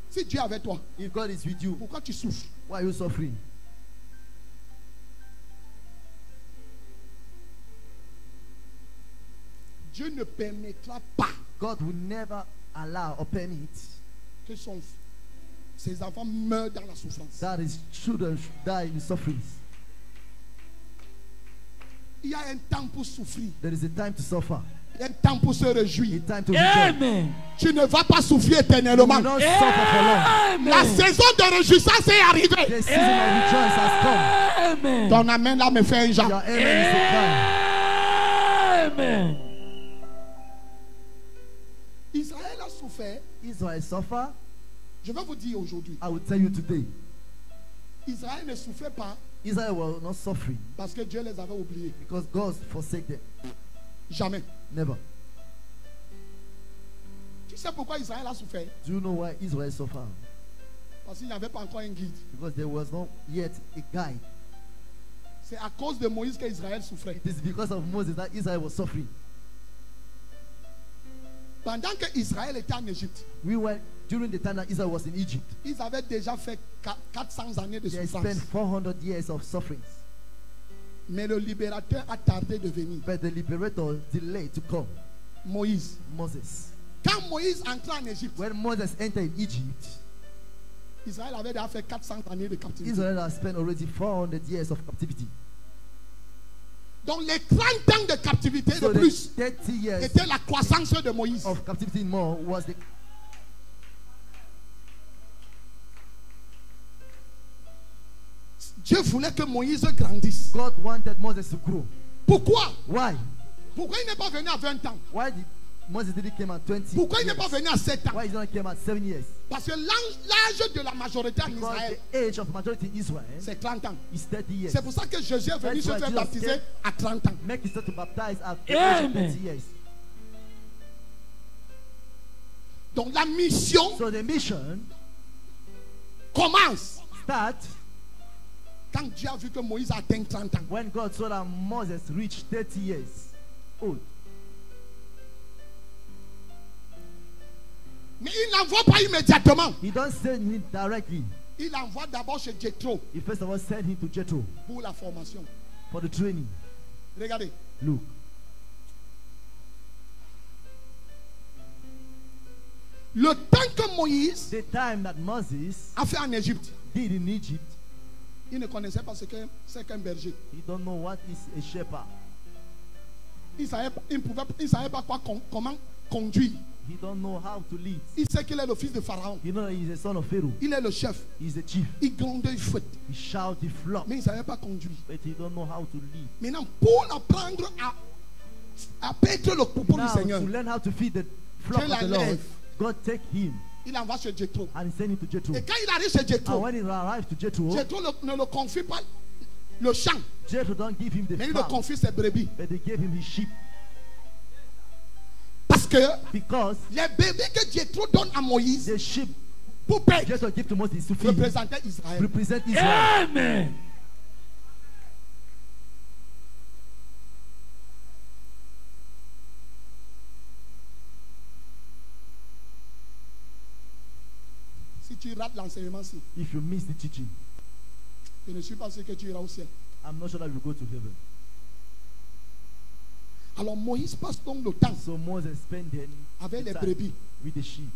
Si Dieu est avec toi, If God is with you, pourquoi tu souffres? why are you suffering? Dieu ne permettra pas God will never allow or permit que ses enfants meurent dans la souffrance. that his children should die in sufferings. Il y a un temps pour souffrir. There is a time to suffer, Il y a un temps pour se a réjouir. time to rejoice. Amen. Tu ne vas pas souffrir You éternellement. will not suffer for long. La Amen. saison de réjouissance est arrivée. The season of rejoice has Amen. Ton amen là me fait un come. genre. Your amen is a Amen. Israël a souffert. cry. Israel suffer. Je vais vous dire aujourd'hui. I will tell you today. Israël ne souffrait pas Israel was not suffering parce que Dieu les avait oubliés. because God forsake them. Jamais. Never. Tu sais pourquoi Israël a souffert? Do you know why Israel suffered? Parce qu'il n'y avait pas encore un guide. Because there was not yet a guide. C'est à cause de Moïse qu'Israël souffrait. It is because of Moses that Israel was suffering. Pendant que Israël était en Égypte, During the time that Israel was in Egypt, ils avaient déjà fait 400 années de they souffrance. spent 400 years of sufferings. Mais le libérateur a tardé de venir. But the liberator delayed to come. Moïse. Moses. Quand Moïse entrait en Égypte, When Moses entered in Egypt, Israël avait déjà fait 400 années de captivité. Israel has spent already 400 years of captivity. Donc les 30 ans de captivité So de the plus 30 years était la croissance de Moïse. of captivity more was the Dieu voulait que Moïse grandisse. God wanted Moses to grow. Pourquoi? Why? Pourquoi il n'est pas venu à 20 ans? Why did Moses didn't come at 20 Pourquoi il n'est years? pas venu à 7 ans? Why he not came at 7 years? Parce que l'âge de la majorité en Because Israël, the age of majority in Israel c'est 30 ans. is 30 years. C'est pour ça que Jésus est venu That's se why faire Jesus baptiser came. à 30 ans. Make himself to baptize at the age of 30 years. Donc la mission So the mission commence start quand Dieu a vu que Moïse a atteint 30 ans. when God saw that Moses reached 30 years old. Mais il n'envoie pas immédiatement. He don't send him directly. Il envoie d'abord chez Jethro He first of all sent him to Jethro pour la formation. for the training. Regardez. Look, Le temps que Moïse the time that Moses a fait en Égypte, did in Egypt, il ne connaissait pas ce qu'un berger. he don't know what is a shepherd. Il ne savait pas comment conduire. He don't know how to lead. Il sait qu'il est le fils de Pharaon. You know he's a son of Pharaoh. Il est le chef. He's a chief. Il gronde, il fouette. He shout, he flop, Mais il ne savait pas conduire. but he don't know how to lead. Maintenant, pour l'apprendre à paître le troupeau du Now Seigneur, to learn how to feed the flock Dieu of the Lord, l'enlève. God take him il envoie chez Jethro. and send him to Jethro. Et quand il arrive chez And Jethro, when he arrived to Jethro, Jethro ne le confie pas le champ, Jethro don't give him the mais il le farm, confie ses brebis. but they gave him his sheep. Parce que Because les bébés que Jethro donne à Moïse the sheep pour paître Jethro give to Moses to feed him, représentaient Israël. represent Israel. Amen. Si tu rates l'enseignement-ci, If you miss the teaching, je ne suis pas sûr que tu iras au ciel. I'm not sure that you go to heaven. Alors Moïse passe donc le temps So Moses spent then avec the les time brebis. with the sheep.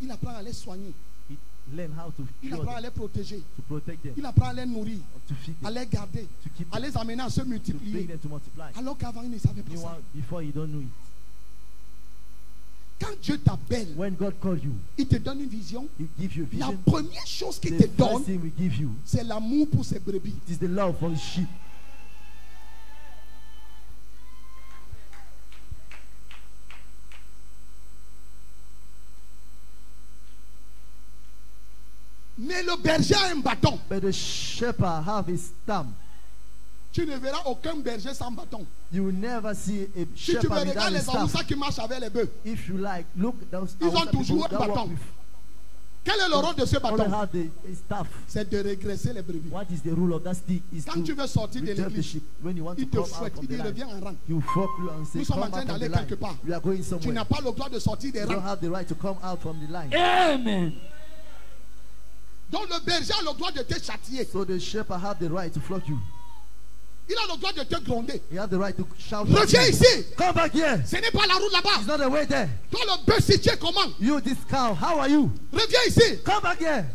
Il apprend à les soigner. He learn how to Il cure apprend à them, les protéger. to protect them, Il apprend à les nourrir, to feed à them, les garder, to keep à them, les amener à se to bring multiplier. them to multiply. Alors qu'avant, il ne savait pas ça. Meanwhile, before you don't know it. Quand Dieu t'appelle, When God calls you, il te donne une vision. He gives you a La vision. première chose qu'il The te donne, first thing we give you, c'est l'amour pour ses brebis. it is the love for His sheep. Mais le berger a un bâton. But the shepherd have his stamp. Tu ne verras aucun berger sans bâton. You will never see a Si tu me shepherd without regardes a les Aoussa staff. qui marchent avec les bœufs, If you like, look those Ils ont Hausa people toujours un that bâton. walk with. quel est le rôle de ce Only bâton? have the a staff. C'est de régresser les brebis. What is the rule of that stick? Is Quand tu to veux sortir de return the l'église, sheep. When you want to il te come out fouette, from il the dit line, reviens en rang. you fuck you and say, Nous sommes come en out train from the d'aller line. quelque part. We are going Tu somewhere. n'as pas le droit de sortir des You don't rangs. have the right to come out from the line. Amen. Donc le berger a le droit de te châtier. So the shepherd have the right to flog you. Il a le droit de te gronder. He have the right to shout. Reviens ici. Come back here. Ce n'est pas la route It's là-bas. not the way there. Toi le bœuf, si tu es comment? You, this cow, how are you? Reviens ici. Come back here.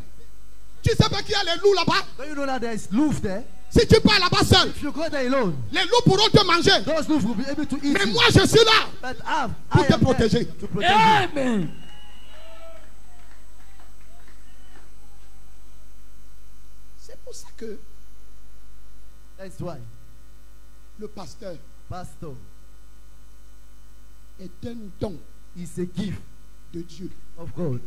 Tu sais pas qu'il y a les loups là-bas? Don't you know that there is loof there? Si tu pars là-bas seul, If you go there alone, les loups pourront te manger. those loof will be able to eat Mais you. moi je suis là. But Pour I te am protéger. there to protect you. Amen. C'est pour ça que That's why le pasteur pastor est un don is a gift de Dieu. of God.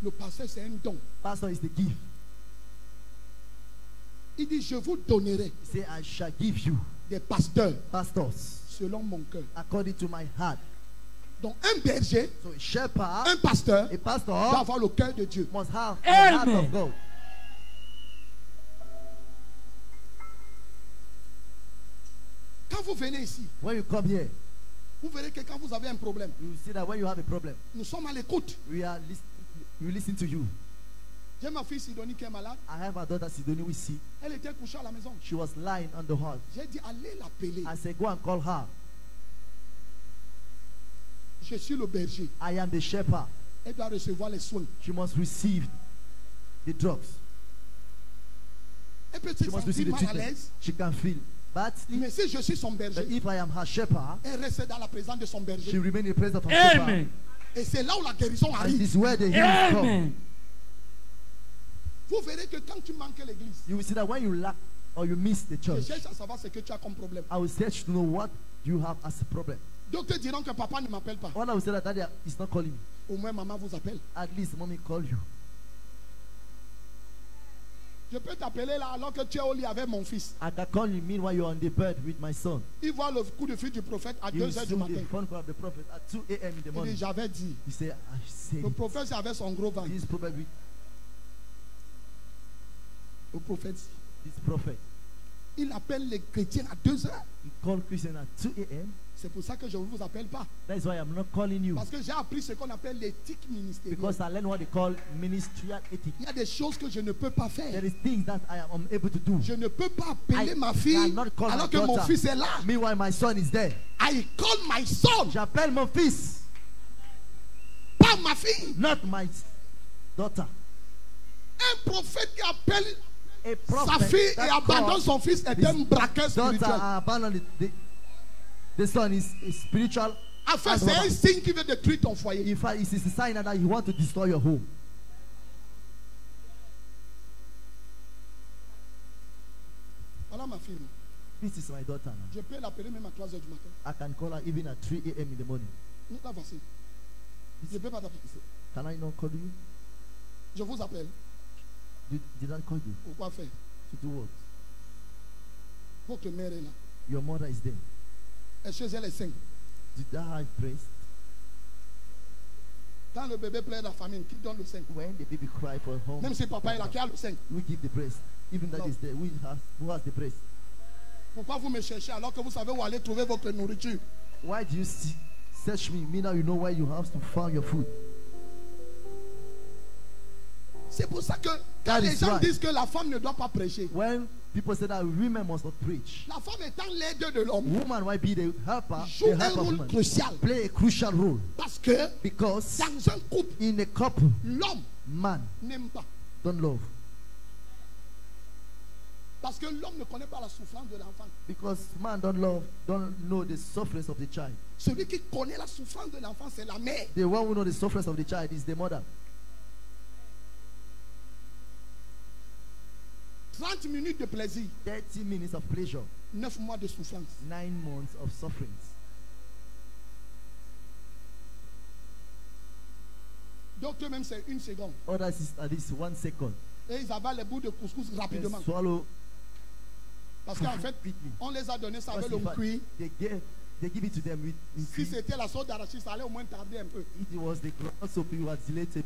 Le pasteur c'est un don. Pastor is the gift. Il dit je vous donnerai He say, I shall give you des pasteurs pastors selon mon cœur. according to my heart. Donc un berger, So a shepherd, un pasteur a doit pastor avoir le cœur de Dieu. must have the heart Amen. of God. Quand vous venez ici, When you come here, vous verrez que quand vous avez un problème, you will see that when you have a problem, nous sommes à l'écoute. we listen to you. J'ai ma fille Sidonie qui est malade. I have my daughter Sidonie we see. Elle était couchée à la maison. She was lying on the heart. J'ai dit allez l'appeler. I said, go and call her. Je suis le berger. I am the shepherd. Elle doit recevoir les soins. She must receive the drugs. Elle peut se She must receive sentir the mal à treatment. l'aise. She can feel badly. Mais si je suis son But berger, if I am her shepherd, elle reste dans la présence de son she berger. remain in the presence of her shepherd. Amen. Et c'est là où la guérison And arrive. this is where the healing comes. Amen. Vous verrez que quand tu manques l'église, You will see that when you lack or you miss the je church, cherche à savoir ce que tu as comme problème. I will search to know what you have as a problem. D'autres diront que papa ne m'appelle pas. One I will say that daddy is not calling me. Au moins maman vous appelle. At least mommy call you. Je peux t'appeler là alors que tu es au lit avec mon fils. I can call you meanwhile you're on the bed with my son. Il voit le coup de fil du prophète à You 2 heures see du the matin. phone call of the prophet at 2 a.m. in the Il morning. dit j'avais dit. He said, I said Le it. prophète c'est avec son gros ventre. This prophet, Le prophète, this prophet, il appelle les chrétiens à 2 heures. he called Christian at 2 a.m. C'est pour ça que je ne vous appelle pas. That's why I'm not calling you. Parce que j'ai appris ce qu'on appelle l'éthique ministérielle. Because I learned what they call ministerial ethics. Il y a des choses que je ne peux pas There faire. is things that I am unable to do. Je ne peux pas appeler I ma fille cannot call alors my que mon daughter. fils est là. Meanwhile, my son is there. I call my son, J'appelle mon fils, pas ma fille. not my daughter. Un prophète qui appelle A sa prophet fille et that abandonne calls son fils est his un braqueur daughter spirituel. abandon the son is spiritual. En fait, c'est un signe qui veut détruire ton foyer. In fact, it is a sign that he want to destroy your home. Voilà ma fille. This is my daughter now. Je peux l'appeler même à 3 heures du matin. I can call her even at 3 a.m. in the morning. La voici. Je peux pas t'appeler. Can I not call you? Je vous appelle. Did I call you? Pourquoi faire? To do what? Votre mère est là. Your mother is there. Est-ce qu'elle est saine? Did I have breast? Quand le bébé pleure la famine, qui donne le sein? When the baby cry for home, Même si papa est là, qui a le sein? we give the breast. Even that No. is there. Who has the breast? Pourquoi vous me cherchez alors que vous savez où aller trouver votre nourriture? Why do you search me? Me now you know where you have to find your food. C'est pour ça que That quand les is gens right. disent que la femme ne doit pas prêcher, When people say that women must not preach, la femme étant l'aide de l'homme, woman might be the helper, joue the un helper of rôle woman, crucial. play a crucial role. Parce que Because dans un couple, in a couple, l'homme man n'aime pas. don't love. Parce que l'homme ne connaît pas la souffrance de l'enfant. Because man don't love, don't know the sufferings of the child. Celui qui connaît la souffrance de l'enfant, c'est la mère. The one who knows the sufferings of the child is the mother. 30 minutes de plaisir, 30 minutes of pleasure, 9 mois de souffrance. 9 months of sufferings. D'autres même c'est 1 seconde. Others is at least 1 second. Et ils avalent les bouts de couscous They rapidement. swallow Parce qu'en fait, quickly. on les a donnés ça Because avec le in fact, cuit. they give it to them with in Si cream. c'était la sauce d'arachide, ça allait au moins tarder un peu. If it was the ground soap, you was delayed a bit.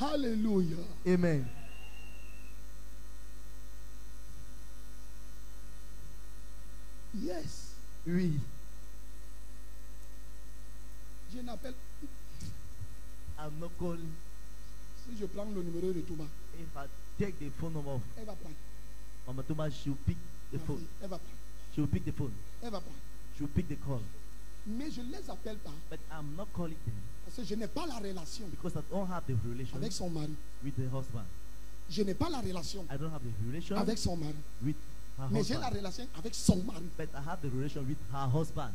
Alléluia. Amen. Yes. Oui. Je n'appelle. I'm not calling. Si je prends le numéro de Thomas, If I take the phone number of elle va prendre. Mama Thomas, she'll pick the Ma phone. fille, elle va prendre. She'll pick the phone. Elle va prendre. She'll pick the call. Mais je ne les appelle pas But I'm not calling them parce que je n'ai pas la relation because I don't have the relation avec son mari. with the husband. Je n'ai pas la relation I don't have the relation avec son mari. with her Mais j'ai la husband. relation avec son mari. But I have the relation with her husband.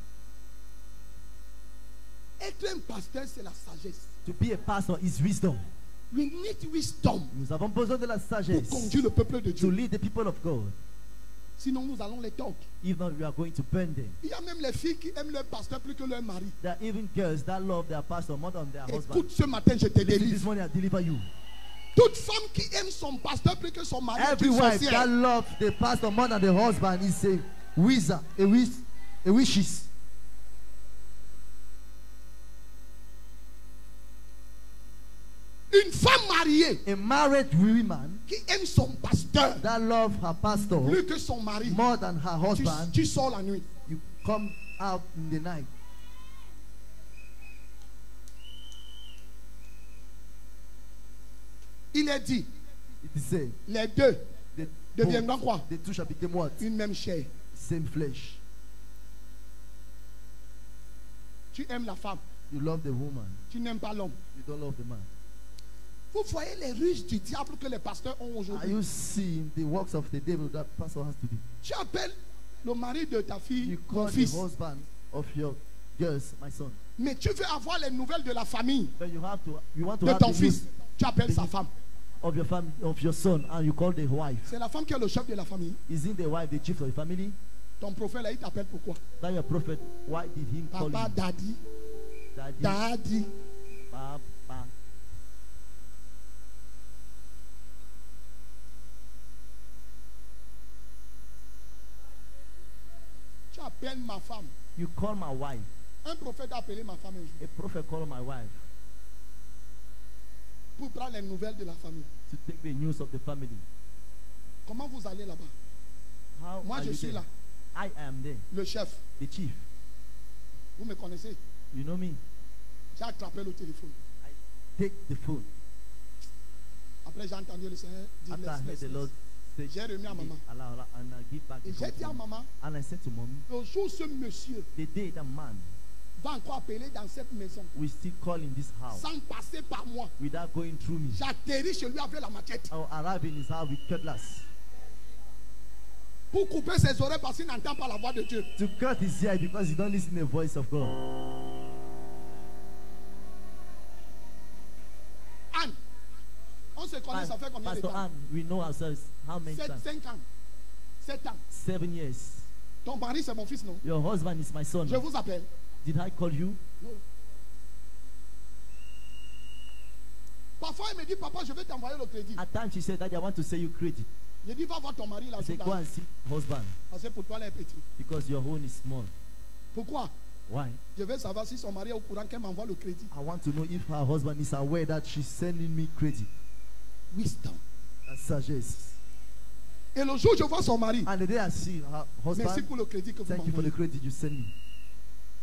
Être un pasteur, c'est la sagesse. To be a pastor is wisdom. We need wisdom Nous avons besoin de la pour sagesse conduire le peuple de to Dieu. lead the people of God. Sinon, nous allons les tordre. If not, we are going to burn them. Il y a même les filles qui aiment leur pasteur plus que leur mari. There are even girls that love their pastor more than their husband. Écoute, ce matin, je te Listen, this délivre. morning I deliver you. Toute femme qui aime son pasteur plus que son mari est Every une wife that sorcière. loves the pastor more than the husband is a wizard, a wishes. Une femme mariée A married woman qui aime son pasteur that loves her pastor plus que son mari. more than her Tu, husband, tu sors la nuit. you come out in the night. Il est dit, It is said, les deux the, deviendront quoi? the two shall become what? Une même chair. Same flesh. Tu aimes la femme, You love the woman, tu n'aimes pas l'homme. you don't love the man. Vous voyez les ruses du diable que les pasteurs ont Are aujourd'hui. you seeing the works of the devil that pastor has to do? Tu appelles le mari de ta fille You mon call the fils, husband of your girls, my son. mais tu veux avoir les nouvelles de la famille But you want to de have ton the fils. news Tu appelles sa femme. of your family, of your son, and you call the wife. C'est la femme qui est le chef de la famille. Isn't the wife the chief of the family? Ton prophète là, il t'appelle pourquoi? That your prophet, why did he call Papa, you daddy, daddy? daddy. Papa. Tu appelles ma femme. You call my wife. Un prophète a appelé ma femme un jour A prophet called my wife pour prendre les nouvelles de la famille. to take the news of the family. Comment vous allez là-bas? How Moi, are je you suis there? là, I am there, le chef. the chief. Vous me connaissez? You know me. J'ai attrapé le téléphone. I take the phone. Après, j'ai entendu le Seigneur dire After I heard laisse, the laisse, Lord laisse. say, J'ai remis à maman. Allah, and I give back Et the j'ai dit à phone. maman, And I said to mommy, le jour où ce monsieur the day that man va encore appeler dans cette maison, will still call in this house sans passer par moi, without going through me, j'atterris chez lui avec la machette I'll arrive in his house with cutlass pour couper ses oreilles parce qu'il n'entend pas la voix de Dieu. to cut his ear because he don't listen to the voice of God. Anne, on se connaît, ça fait combien de Pastor temps? Ann, we know ourselves how many times? 5 ans. 7 ans. 7 years. Ton mari, c'est mon fils, non? Your husband is my son. Je vous appelle. Did I call you? Non. Parfois, il me dit, papa, je vais t'envoyer le crédit. At times she said, Daddy, I want to say you credit. Je dis, va voir ton mari là. I said, tout go à l'heure. and see husband Parce que pour toi, elle est petite. because your own is small. Pourquoi? Why? Je veux savoir si son mari est au courant qu'elle m'envoie le crédit. I want to know if her husband is aware that she's sending me credit Wisdom. and sagesse. Et le jour où je vois son mari, And the day I see her merci husband, pour le crédit que vous thank you for the m'envoyez. credit you send me.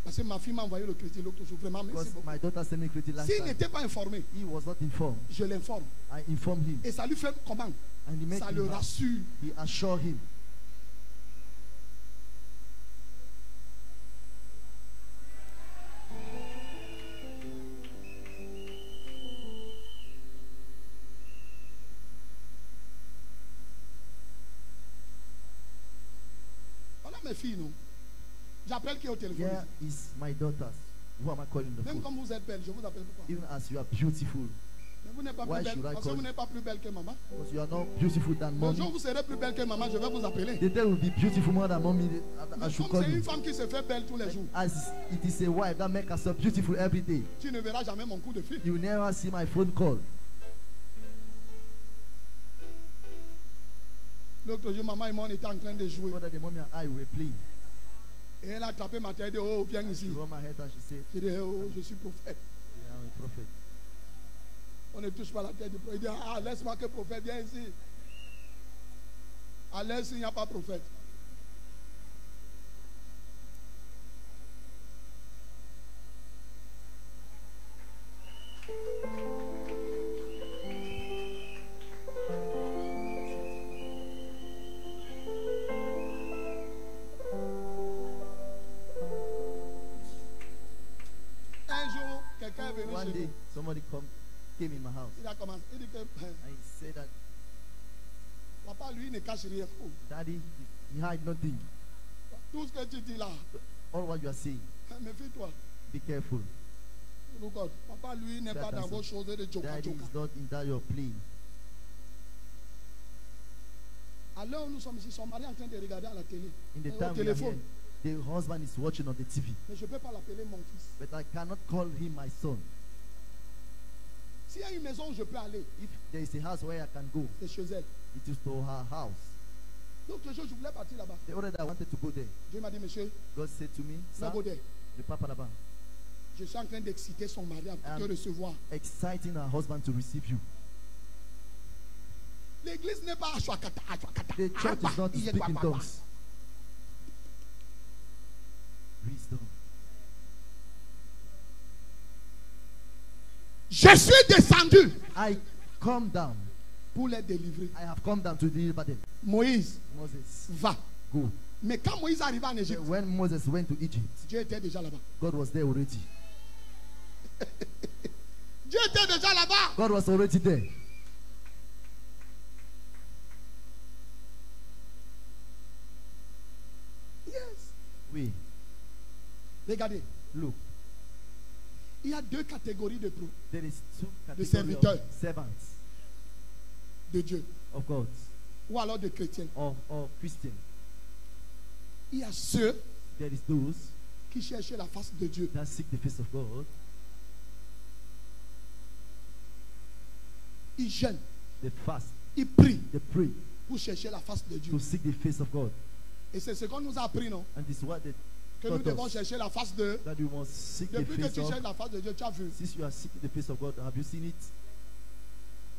Parce que ma fille m'a envoyé le crédit l'autre jour. Vraiment, merci Because beaucoup. my daughter sent me credit last S'il time. n'était pas informé, He was not informed. je l'informe. I informed him. Et ça lui fait comment? And he made Ça him le happy. rassure. He assured him. Voilà mes filles, non? J'appelle qui au téléphone? Here is my daughters. Who am I calling the Même phone? comme vous êtes belle, je vous appelle pourquoi? Even as you are beautiful. Mais vous n'êtes pas Why plus belle. should I Parce que call vous n'êtes pas plus belle que maman. Because you are not beautiful than Le mommy. jour où vous serez plus belle que maman, je vais vous appeler. The day will be beautiful more than mommy. Mais I should comme call c'est une you. femme qui se fait belle tous les jours, As it is a wife that makes herself beautiful every day. tu ne verras jamais mon coup de fil. You will never see my phone call. L'autre jour, maman et moi, on était en train de jouer. Whether the mommy and I were playing. Et elle a tapé ma tête et dit, oh, viens ici. She rubbed my head and she said, J'ai dit, oh, je suis prophète. I am a prophet. On ne touche pas la tête du prophète. Il dit, ah, laisse-moi que prophète, viens ici. À l'aise, il n'y a pas prophète. Un jour, quelqu'un est venu One chez day, nous. somebody came in my house Il a commencé. Il dit que and he said that papa, lui, ne cache rien. Oh, Daddy, he hide nothing. tout ce que tu dis là, All what you are saying, méfie-toi. be careful. Look out. Papa, lui, n'est pas dans vos choses de joka Daddy joka. is not in that you're playing. À l'heure où nous sommes ici, ils sont mariés en train de regarder à la télé. In the Au time we are téléphone. here, the husband is watching on the TV, Mais je ne peux pas l'appeler mon fils. but I cannot call him my son. S'il y a une maison où je peux aller, If there is a house where I can go, c'est chez elle. it is to her house. L'autre jour, je voulais partir là-bas. The other day I wanted to go there. Dieu m'a dit, monsieur, God said to me, no son, go there. the Papa Laban, Je suis en train d'exciter son mari à te recevoir. exciting her husband to receive you. L'église n'est pas achouakata, achouakata. The church is not to speak in tongues. Wisdom. Je suis descendu I come down. pour les délivrer. I have come down to deliver them. Moïse, Moses, va. go. Mais quand Moïse arriva en Égypte, When Moses went to Egypt, Dieu était déjà là-bas. God was there already. Dieu était déjà là-bas. God was already there. Yes. Oui. Regardez, Look, il y a deux catégories de pros there is two categories serviteurs. of servants de Dieu of God ou alors de chrétiens. or Christians. Il y a ceux There is those qui cherchent la face de Dieu. that seek the face of God. Ils jeûnent, They fast. ils prient They pray pour chercher la face de Dieu. to seek the face of God. Et c'est ce qu'on nous a appris, non? And this is what they Que nous taught devons us, chercher la face de... that you must seek the Depuis que face tu of. cherches la face de Dieu, tu as vu. Since you are seeking the face of God, have you seen it?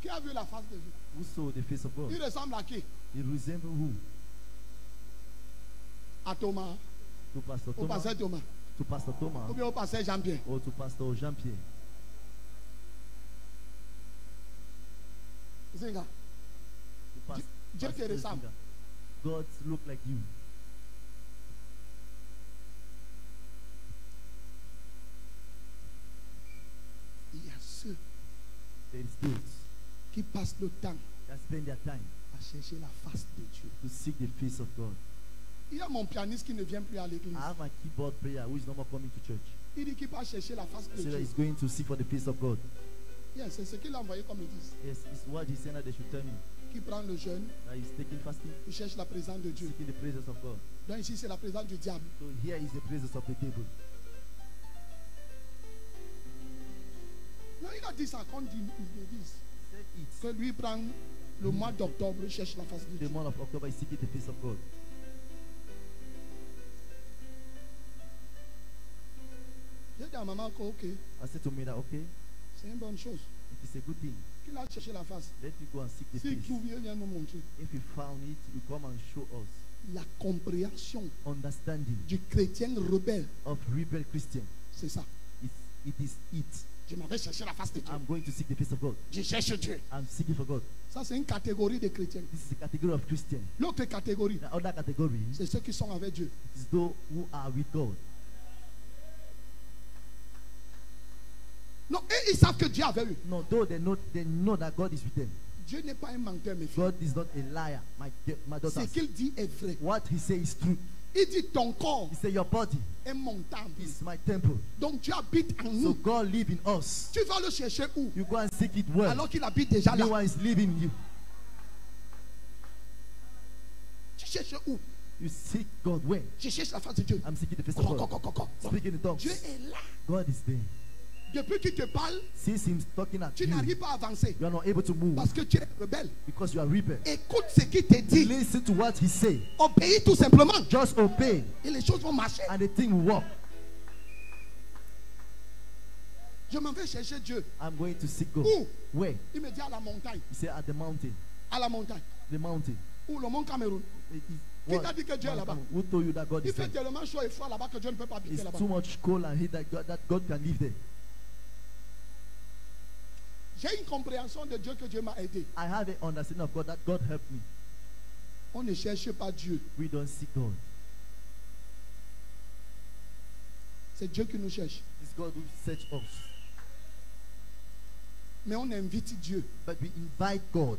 Qui a vu la face de Dieu? Who saw the face of God? Il ressemble à qui? He resemble who? À Thomas. To Pastor Au Thomas, pasteur Thomas. to Pastor Thomas, Ou bien au pasteur Jean-Pierre. or to Pastor Jean-Pierre. Zinga. To Dieu te Pastor ressemble. Zinga. God look like you. Il y a ceux There is those qui passent le temps that spend their time à chercher la face de Dieu. to seek the face of God. Il y a mon pianiste qui ne vient plus à l'église. I have my keyboard player who is no more coming to church. Il dit qu'il va chercher la face de So that Dieu. he's going to seek for the face of God. Yes, c'est ce qu'il a envoyé comme église. Yes, it's what he said that they should tell me. Qui prend le jeûne, That he's taking fasting, il cherche la présence de Dieu. seeking the presence of God. Donc ici, c'est la présence du diable. So here is the presence of the devil. Non, il a dit ça quand il dit Say it. que lui prend le mois d'octobre, il cherche la face de The Dieu. month of October is seeking the face of God. J'ai dit à maman que ok, I said to me that, okay, c'est une bonne chose. it is a good thing. Qu'il a cherché la face. Let me go and seek the S'il face. trouve, il vient nous montrer. If you found it, you come and show us. La compréhension understanding du chrétien rebelle, of rebel Christian. c'est ça. It is it. Je m'en vais chercher la face de Dieu. I'm going to seek the face of God. Je cherche Dieu. I'm seeking for God. Ça, c'est une catégorie de chrétiens. This is a category of Christian. L'autre catégorie, The other category c'est ceux qui sont avec Dieu. is those who are with God. Non, et ils savent que Dieu avait eu. No, though they know that God is with them. Dieu n'est pas un menteur, mes filles. God is not a liar, my Ce daughters. qu'il dit est vrai. What he says is true. Il dit ton corps He said your body est mon temple. is my temple. Donc Dieu habite en So nous. God live in us. Tu vas le chercher où? You go and seek it well. Alors qu'il habite déjà No là. one is living in you. Tu cherches où? You seek God where? Je cherche la face de Dieu. I'm seeking the face of God. Speaking in tongues. Dieu est là. God is there. Depuis qu'il te parle, Since him talking at tu you, n'arrives pas à avancer. you are not able to move Parce que tu es rebelle. because you are rebel. Écoute ce qu'il te dit. Listen to what he say. Obéis tout simplement. Just obey Et les choses vont marcher. and the thing will work. Je m'en vais chercher Dieu. I'm going to seek God. Où? Where? Il me dit à la montagne. He said at the mountain. À la montagne. The mountain. Où? Le mont Cameroun. It is- Qui what? t'a dit que Dieu est là-bas? Who told you that God Il is fait there? tellement chaud et froid là-bas que Dieu ne peut pas habiter It's là-bas. too much cold and heat that God can live there. J'ai une compréhension de Dieu que Dieu m'a aidé. I have an understanding of God that God helped me. On ne cherche pas Dieu. We don't seek God. C'est Dieu qui nous cherche. It's God who search us. Mais on invite Dieu. But we invite God.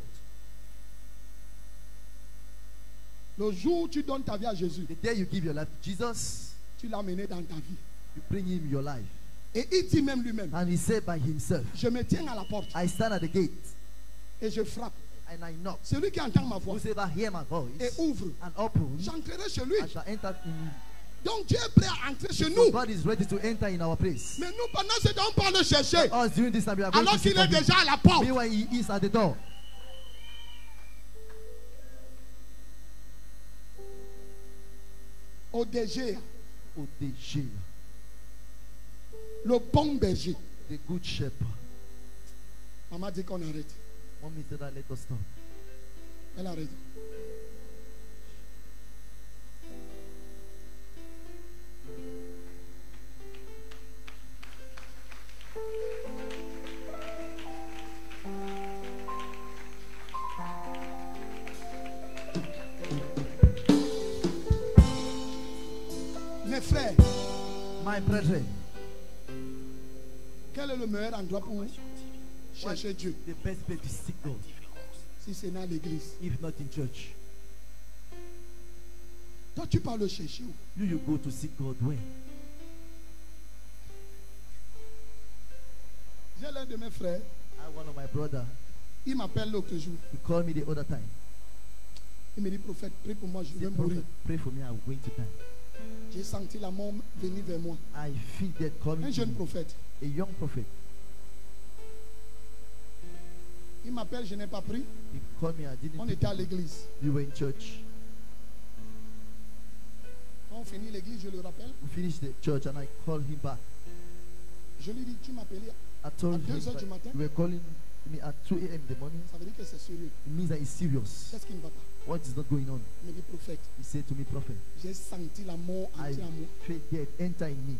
Le jour où tu donnes ta vie à Jésus, The day you give your life to Jesus, tu l'as mené dans ta vie. you bring him your life. Et il dit même lui-même, And he said by himself, je me tiens à la porte I stand at the gate et je frappe. and I knock. Celui qui entend ma voix Whosoever hear my et voice ouvre, and open, j'entrerai chez lui. I shall enter in. Donc Dieu est prêt à entrer chez So nous. God is ready to enter in our place. Mais nous, pendant ce temps, on part le chercher. Us during this time, we are going Alors to seek qu'il est for him. déjà à la porte. Meanwhile, he is at the door. Au DG, ODG, le bon berger. the good shepherd. Maman dit qu'on arrête. Mommy said that let us stop. Elle arrête. Mes frères, My brethren, quel est le meilleur endroit pour chercher Dieu the best place to seek God, si c'est dans l'église? if not in church? Toi, tu pars le chercher où? You go to seek God where? J'ai l'un de mes frères, One of my brother, il m'appelle l'autre jour. he called me the other time. Il me dit, prophète, prie pour moi, je He vais said, mourir. Prophet, pray for me, I'm going to die. J'ai senti la mort venir vers moi. I feel death coming Un to jeune me. prophète. A young prophet. Il m'appelle, je n'ai pas pris. He called me, I didn't On pick était à him. l'église. We were in church. Quand on finit l'église, je le rappelle. We finished the church and I called him back. Je lui dis, tu m'appelais. I told À him 2 heures that du matin? you were calling me at 2 a.m. in the morning. Ça veut dire que c'est sérieux. It means that it's serious. Qu'est-ce qui ne va pas? What is not going on? Il me dit, prophète, He said to me, prophet, j'ai senti la mort I entrer en moi. feel death enter in me.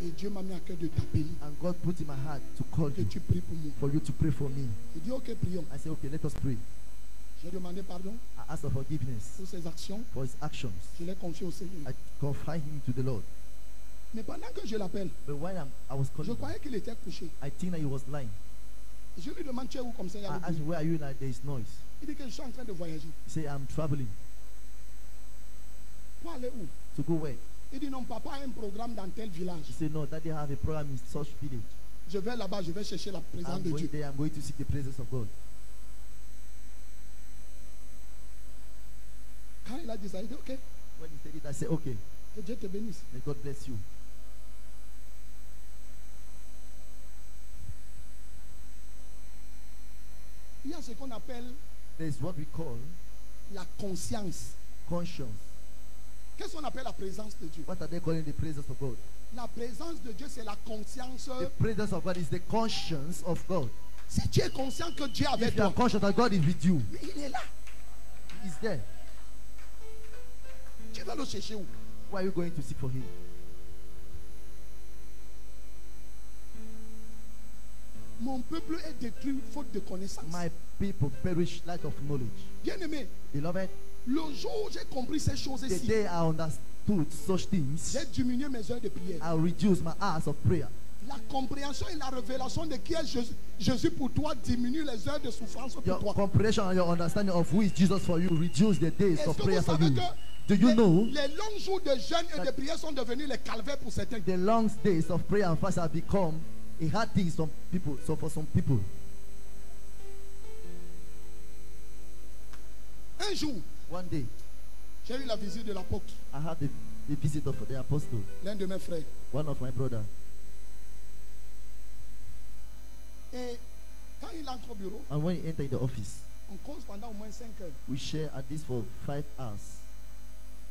Et Dieu m'a mis à cœur de t'appeler. And God put in my heart to call Que you, tu pries pour moi. for you to pray for me. J'ai dit, ok, prions. I said, okay, let us pray. J'ai demandé pardon I asked for forgiveness pour ses actions. for his actions. Je l'ai confié au Seigneur. I confide him to the Lord. Mais pendant que je l'appelle, But when I was je calling him, croyais qu'il était couché. I think that he was lying. Je lui demande, tu es où comme ça? Il y a I le asked bruit. him, where are you now? There is noise. Il dit que je suis en train de voyager. He said, I'm traveling. Pour aller où? To go where? Il dit non, papa a un programme dans tel village. He said, no, daddy have a program in such village. Je vais là-bas, je vais chercher la présence I'm de going Dieu. there, I'm going to seek the presence of God. Quand il a dit ça, il dit ok, When he said it, I said, okay, que Dieu te bénisse. may God bless you. Il y a ce qu'on appelle There's what we call la conscience. conscience. Qu'est-ce qu'on appelle la présence de Dieu? What are they calling the presence of God? La présence de Dieu, c'est la conscience. The presence of God is the conscience of God. Si tu es conscient que Dieu est avec If you are toi, conscious that God is with you, mais il est là. He is there. Tu vas le chercher où? Where are you going to seek for him? Mon peuple est détruit faute de connaissance. My people perish lack of knowledge. Bien-aimé, Beloved, le jour où j'ai compris ces the choses-ci, day I understood such things, j'ai diminué mes heures de prière. I reduced my hours of prayer. La compréhension et la révélation de qui est Jésus pour toi diminue les heures de souffrance pour Your toi. comprehension and your understanding of who is Jesus for you reduce the days Est-ce of que prayer vous for savez you. que Do you know les longs jours de jeûne et de prière sont devenus les calvaires pour certains? the long days of prayer and fast have become a hard thing for people. So for some people, Un jour, one day j'ai eu la visite de l'apôtre, I had the visit of the apostle, l'un de mes frères. one of my brother. Et quand il entre au bureau, And when he entered the office, on cause pendant au moins 5 heures. we share at least for 5 hours.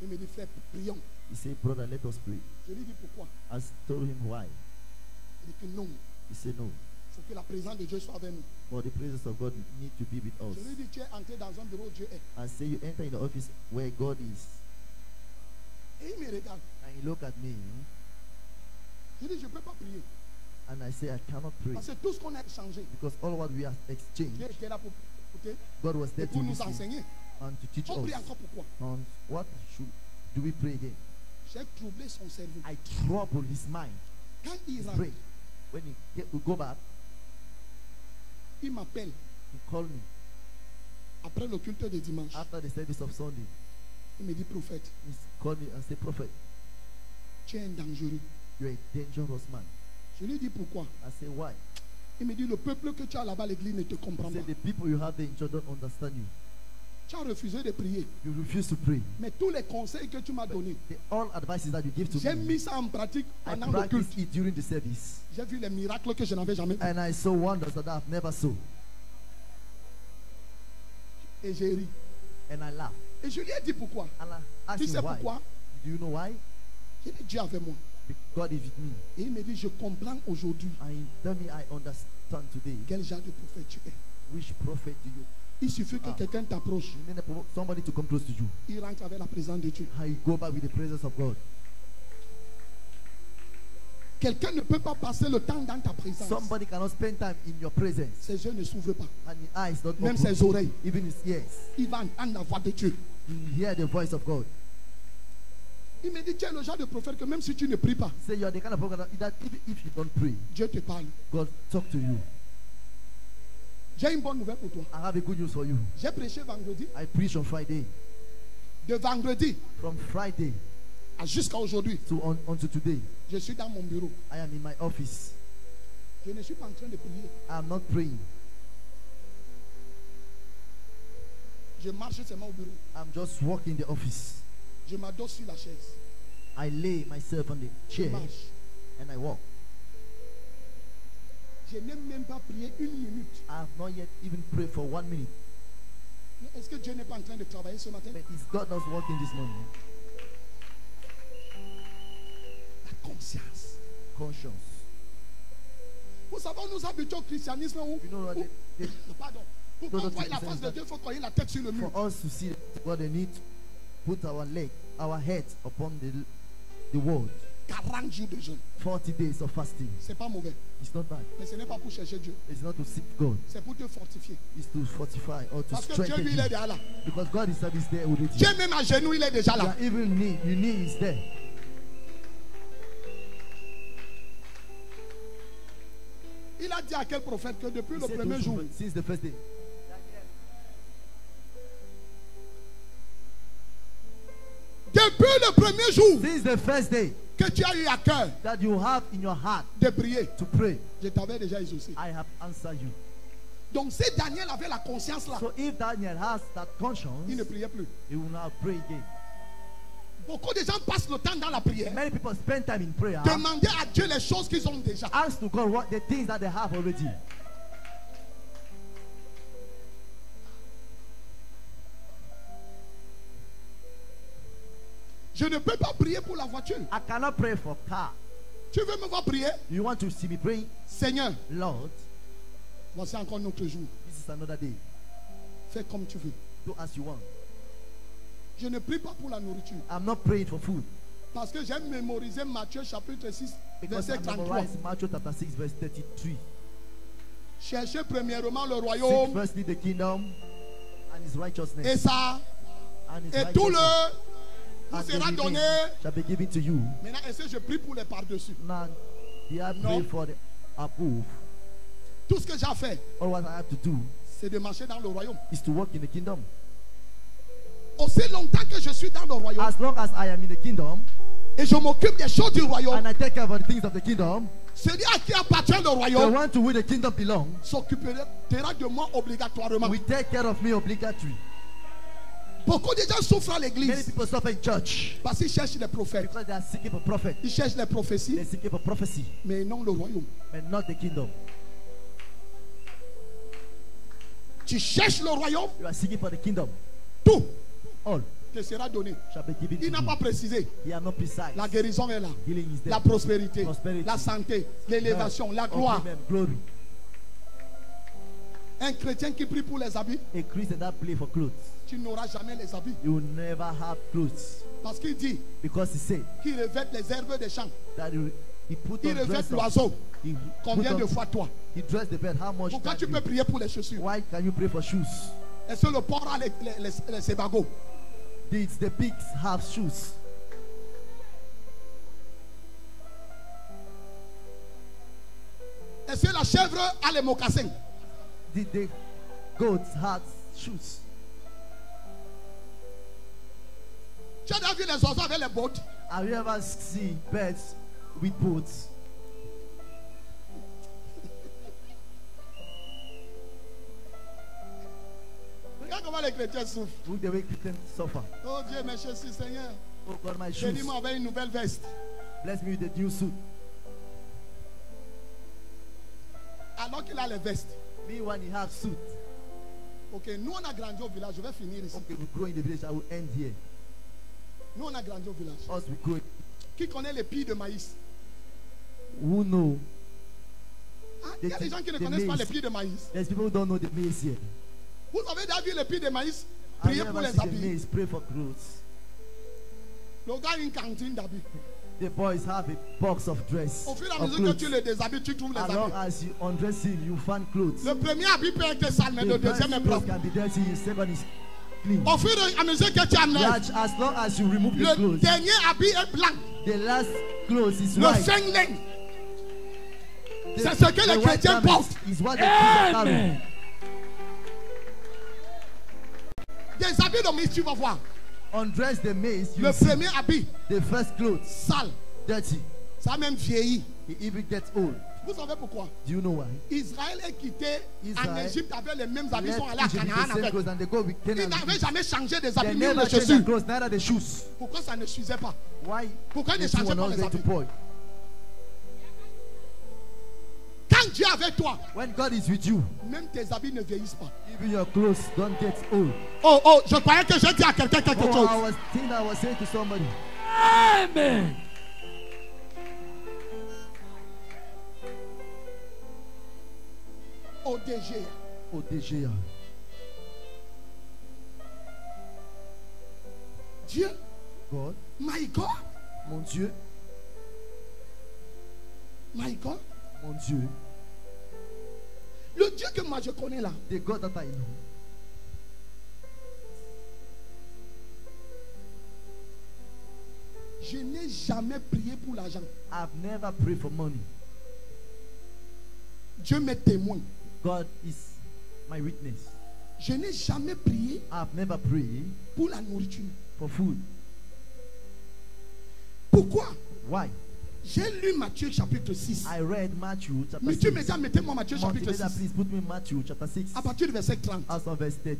Il me dit, frère, prions. He said, brother, let us pray. Je lui dis pourquoi. I told him why. Il dit que non, He said no. il faut que la présence de Dieu soit avec nous. For the presence of God need to be with us. Je lui dis, tu es entré dans un bureau où Dieu est. I say you enter in the office where God is. Et il me regarde. And he look at me Je dis, je ne peux pas prier. and I say I cannot pray. Parce que tout ce qu'on a échangé, Because all what we have exchanged, Dieu était là pour écouter God was et there to pour nous listen enseigner. and to teach On prie us. encore pourquoi? And what do we pray again? J'ai troublé son cerveau. I trouble his mind. Quand il His rentre, brain. When we go back, il m'appelle he called me après le culte de dimanche. after the service of Sunday. Il me dit, prophète, He called me and said, prophet, tu es un dangereux. you're a dangerous man. Je lui dis pourquoi. I say, why? Il me dit, le peuple que tu as là-bas à l'église ne te He comprend pas. said, the people you have there in church don't understand you. Tu as refusé de prier. You refuse to pray. Mais tous les conseils que tu m'as donnés, All advices that you give to j'ai me, mis ça en pratique I pendant le practice culte. it during the service. J'ai vu les miracles que je n'avais jamais vus. And I saw wonders that I've never saw. Et j'ai ri. And I laughed. Et je lui ai dit pourquoi. And I asked Tu sais him why. pourquoi? Do you know why? J'ai dit Dieu avec moi. God is with me. Et il me dit, je comprends aujourd'hui And he told me I understand today quel genre de prophète tu es. which prophet do you. Il suffit que quelqu'un t'approche. You need somebody to come close to you. Il rentre avec la présence de Dieu. How you go back with the presence of God. Quelqu'un ne peut pas passer le temps dans ta présence. Somebody cannot spend time in your presence. Ses yeux ne s'ouvrent pas. And his eyes not Même open. ses oreilles. Even his ears. Il va entendre la voix de Dieu. You hear the voice of God. Il me dit, tu es le genre de prophète que même si tu ne pries pas, Say you are the kind of prophet that even if you don't pray, Dieu te parle. God talk to you. J'ai une bonne nouvelle pour toi. I have a good news for you. J'ai prêché vendredi. I preach on Friday. De vendredi From Friday jusqu'à aujourd'hui, until today, je suis dans mon bureau. I am in my office. Je ne suis pas en train de prier. I am not praying. Je marche seulement au bureau. I'm just walking the office. Je m'adosse sur la chaise. I lay myself on the Je chair marche. and I walk. Je n'ai même pas prié une minute. I have not yet even prayed for 1 minute. Mais est-ce que Dieu n'est pas en train de travailler ce matin? But is God not working this morning? La conscience. Conscience. Vous savez, nous habitons au christianisme où, You know what? pardon, pour No, qu'on no, voie no, la no, face no. de Dieu, il faut qu'on ait la tête sur le mur. For us to see what they need, put our heads upon the world. 40 jours de jeûne. 40 days of fasting. C'est pas mauvais. It's not bad. Mais ce n'est pas pour chercher Dieu. It's not to seek God. C'est pour te fortifier. It's to fortify or to Parce que Dieu, strengthen lui, il est you. déjà là. Because God is always there with you. Dieu, même à genoux, il est déjà là. Your even knee, your knee is there. Il a dit à quel prophète que depuis He le said to premier his jour, prophet, since the first day. depuis le premier jour Since the first day que tu as eu à cœur that you have in your heart de prier, to pray, je t'avais déjà exaucé. I have answered you. Donc si Daniel avait la conscience là, So if Daniel has that il conscience, ne priait plus. he will now pray again. Beaucoup de gens passent le temps dans la prière. Many people spend time in prayer. Demander à Dieu les choses qu'ils ont déjà. Ask to God what the things that they have already. Je ne peux pas prier pour la voiture. I cannot pray for car. Tu veux me voir prier? You want to see me praying? Seigneur, Lord, voici encore notre jour. this is another day. Fais comme tu veux. Do as you want. Je ne prie pas pour la nourriture. I'm not praying for food. Parce que j'ai mémorisé Matthieu chapitre 6, Because verset I 33. memorized Matthew chapter 6, verse 33. Cherchez premièrement le Seek royaume firstly the kingdom and his righteousness. et ça, And his et tout le righteousness. vous And the sera remaining donné. shall be given to you. Maintenant, est-ce que je prie pour les par-dessus? Now, did I No. pray for the above? Tout ce que j'ai fait, All what I have to do c'est de marcher dans le royaume. is to walk in the kingdom. Aussi longtemps que je suis dans le royaume As long as I am in the kingdom et je m'occupe des choses du royaume, and I take care of the things of the kingdom, celui à qui appartient le the royaume one to whom the kingdom belongs s'occupera de moi obligatoirement. will take care of me obligatory. Beaucoup de gens souffrent à Many l'église people suffer in church parce qu'ils cherchent les prophètes. because they are seeking for prophet. Ils cherchent les prophéties, They're seeking for prophecy, mais non le royaume. but not the kingdom. Tu cherches le royaume, You are seeking for the kingdom. tout All te sera donné. shall be given to Il n'a pas you. précisé. He are not precise. La guérison est là. Healing is there. La prospérité, Prosperity. la santé, l'élévation, la gloire. Amen. Glory. Un chrétien qui prie pour les habits, A Christian that play for clothes, tu n'auras jamais les habits. you will never have clothes. Parce qu'il dit Because he said qu'il revête les herbes des champs. that he put Il on dress revête of, l'oiseau. he Combien put de on- fois toi? he dressed the bed. How much Pourquoi that tu peux you? prier pour les chaussures? Why can you pray for shoes? Est-ce que le porc a les sébagots? Did the pigs have shoes? Est-ce que la chèvre a les mocassins? Did the goats have shoes? Tu as déjà vu les oiseaux avec les bottes? Have you ever seen birds with boats? Regarde comment les chrétiens souffrent. Look the way Christians suffer. Oh Dieu, mes chaussures, Seigneur. Oh God, my shoes. Bénis-moi avec une nouvelle veste. Bless me with a new suit. Alors qu'il a les vestes. Me when he have suit. Ok, nous on a grandi au village. Je vais finir ici. Okay, we grow in the village. I will end here. Nous on a grandi au village. Us we grow. Qui connaît les pilles de maïs? Who know? Ah, il y a des gens qui ne The connaissent pas maize. les pilles de maïs. There's people who don't know the maize here. Vous avez déjà vu les pilles de maïs? Have Priez you pour ever les seen the habits. maize? Pray for clothes. Le gars a une cantine d'habits. The boys have a box of dress. Au fur et à of mesure que clothes. tu le déshabilles, tu trouves les As long habits. as you undress him, you find clothes. Le premier habit peut être sale, mais le The deuxième first est clothes propre. can be dirty, the second is clean. Au fur et à mesure que tu enlèves, As long as you remove the le clothes, dernier habit est blanc. the last clothes is Le white. fin lin. The- C'est ce que the les white chrétiens garment portent. is what the Christians carry. Amen. Des habits de maïs, tu vas voir. Undress the maize, you Le see premier habit, the first clothes sale. dirty. Ça a même vieilli. He even gets old. Vous savez pourquoi? Do you know why? Israël est quitté en Israël Égypte avec les mêmes habits. Ils Let sont allés à Egypt with Canaan the same avec. clothes and they go with Ils Canaan. n'avaient jamais changé des They habits ni never des change their chaussures. clothes, neither the shoes. Pourquoi ça ne suffisait pas? Why? Pourquoi ils ne The two changeaient were pas not les going to habits? boil. Quand Dieu est avec toi, When God is with you, même tes habits ne vieillissent pas. even your clothes don't get old. Oh, oh, je croyais que j'ai dit à quelqu'un quelque Oh, chose. I was thinking I was saying to somebody, Amen. ODG. oh DGA, Dieu, God, my God, mon Dieu, my God. mon Dieu, Le Dieu que moi je connais là, the God that I know. je n'ai jamais prié pour l'argent. I've never prayed for money. Dieu m'est témoin. God is my witness. Je n'ai jamais prié I've never prayed pour la nourriture. for food. Pourquoi? Why? J'ai lu Matthieu chapitre 6. I read Matthew chapter Mais tu 6. mettez-moi Matthieu chapitre Multimedia, 6. please put me in Matthew chapter 6. À partir du verset 30. As of verse 30.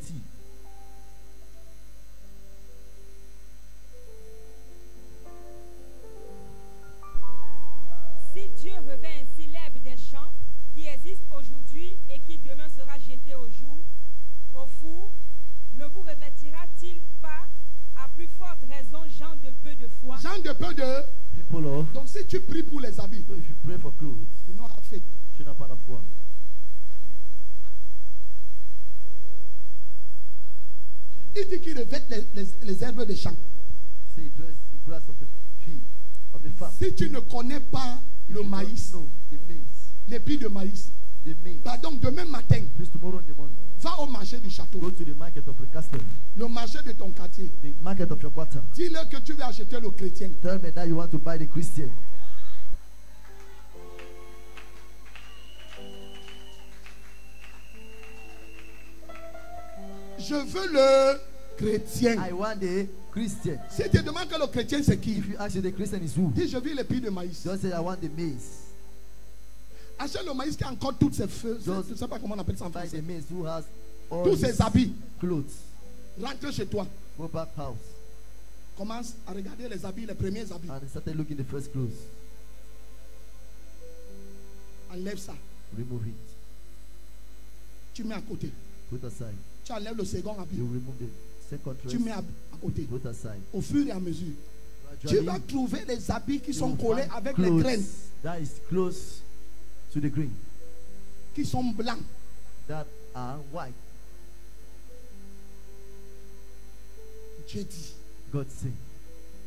Si Dieu revêt ainsi l'herbe des champs qui existe aujourd'hui et qui demain sera jetée au four, ne vous revêtira-t-il pas à plus forte raison, gens de peu de foi? Gens de peu de. People of, Donc si tu pries pour les habits, so if you pray for clothes, tu n'auras fait. tu n'as pas la foi. Il dit qu'il revête les herbes des champs. Say he dress the grass of the field, of the farm. Si tu ne connais pas le maïs, No, the maize. l'épi de maïs, The maize. pardon, demain matin, Please tomorrow in the morning, va au marché du château, go to the market of the castle, le marché de ton quartier. the market of your quarter. Dis-leur que tu veux acheter le chrétien. Tell me that you want to buy the Christian. Je veux le chrétien. I want the Christian. Si tu demandes que le chrétien c'est qui, If you ask you the Christian is who, dis je veux l'épi de maïs. just say I want the maize. Achète le maïs qui a encore toutes ses feux. Je Just ne sais pas comment on appelle ça en Buy français. the maize who has all Tous his ses habits. clothes. Rentre chez toi. Go back house. Commence à regarder les habits, les premiers habits. And he started looking the first clothes. Enlève ça. Remove it. Tu mets à côté. Put aside. Tu enlèves le second habit. You remove the second Tu dress. mets à côté. Put aside. Au fur et à mesure, tu Gradually, vas trouver les habits qui you sont will collés find avec les clothes graines, that is close to the green, qui sont blancs. that are white. Dieu dit. God said.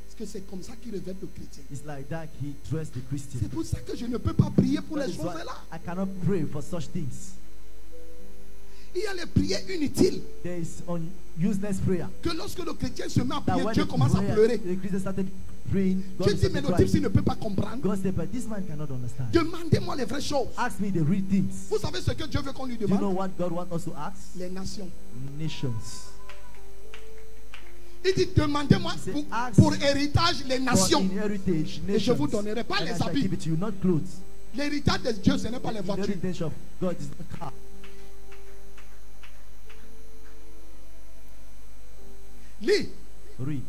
Parce que c'est comme ça qu'il revêt le chrétien. It's like that he dressed the Christian. C'est pour ça que je ne peux pas prier pour That les is choses why là. I cannot pray for such things. Il y a les prières inutiles. There is useless prayer. Que lorsque le chrétien se met à That prier, when Dieu commence à pleurer. the Christian started praying, God Dieu dit, mais started le type, s'il crying. ne peut pas comprendre, God said, but this man cannot understand. demandez-moi les vraies choses. Ask me the real things. Vous savez ce que Dieu veut qu'on lui Do you know demande? what God wants us to ask? Les nations. Nations. Il dit, demandez-moi He said, pour, ask pour héritage les For nations. inheritance, Et je nations. vous donnerai pas And les I shall habits. give it to you, not clothes. L'héritage de Dieu, ce n'est pas les The voitures. heritage of God is not car. Lis. Read.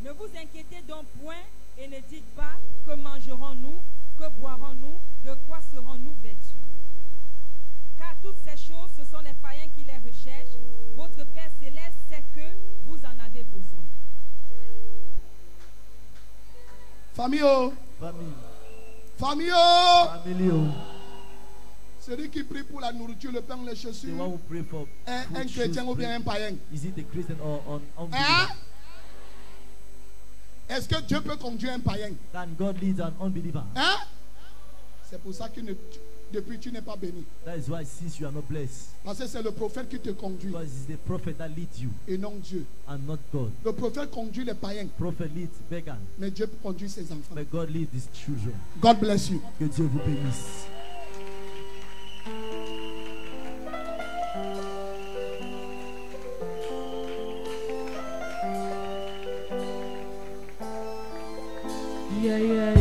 Ne vous inquiétez donc point et ne dites pas que mangerons-nous, que boirons-nous, de quoi serons-nous vêtus. Car toutes ces choses, ce sont les païens qui les recherchent. Votre Père céleste sait que vous en avez besoin. Famille, oh. Family. Famille, oh. Family. Oh. Celui qui prie pour la nourriture, le pain, les The chaussures, one who pray for un food, chrétien shoes, ou bien un païen. is it a Christian or an unbeliever? Hein? Est-ce que Dieu peut conduire un païen? Can God lead an unbeliever? Hein? C'est pour ça que depuis tu n'es pas béni. That is why since you are not blessed, Parce que c'est le prophète qui te conduit because it's the prophet that leads you et non Dieu. and not God. Le prophète conduit les païens, Prophet leads pagan, mais Dieu conduit ses enfants. but God leads his children. God bless you. Que Dieu vous bénisse. Yeah, yeah,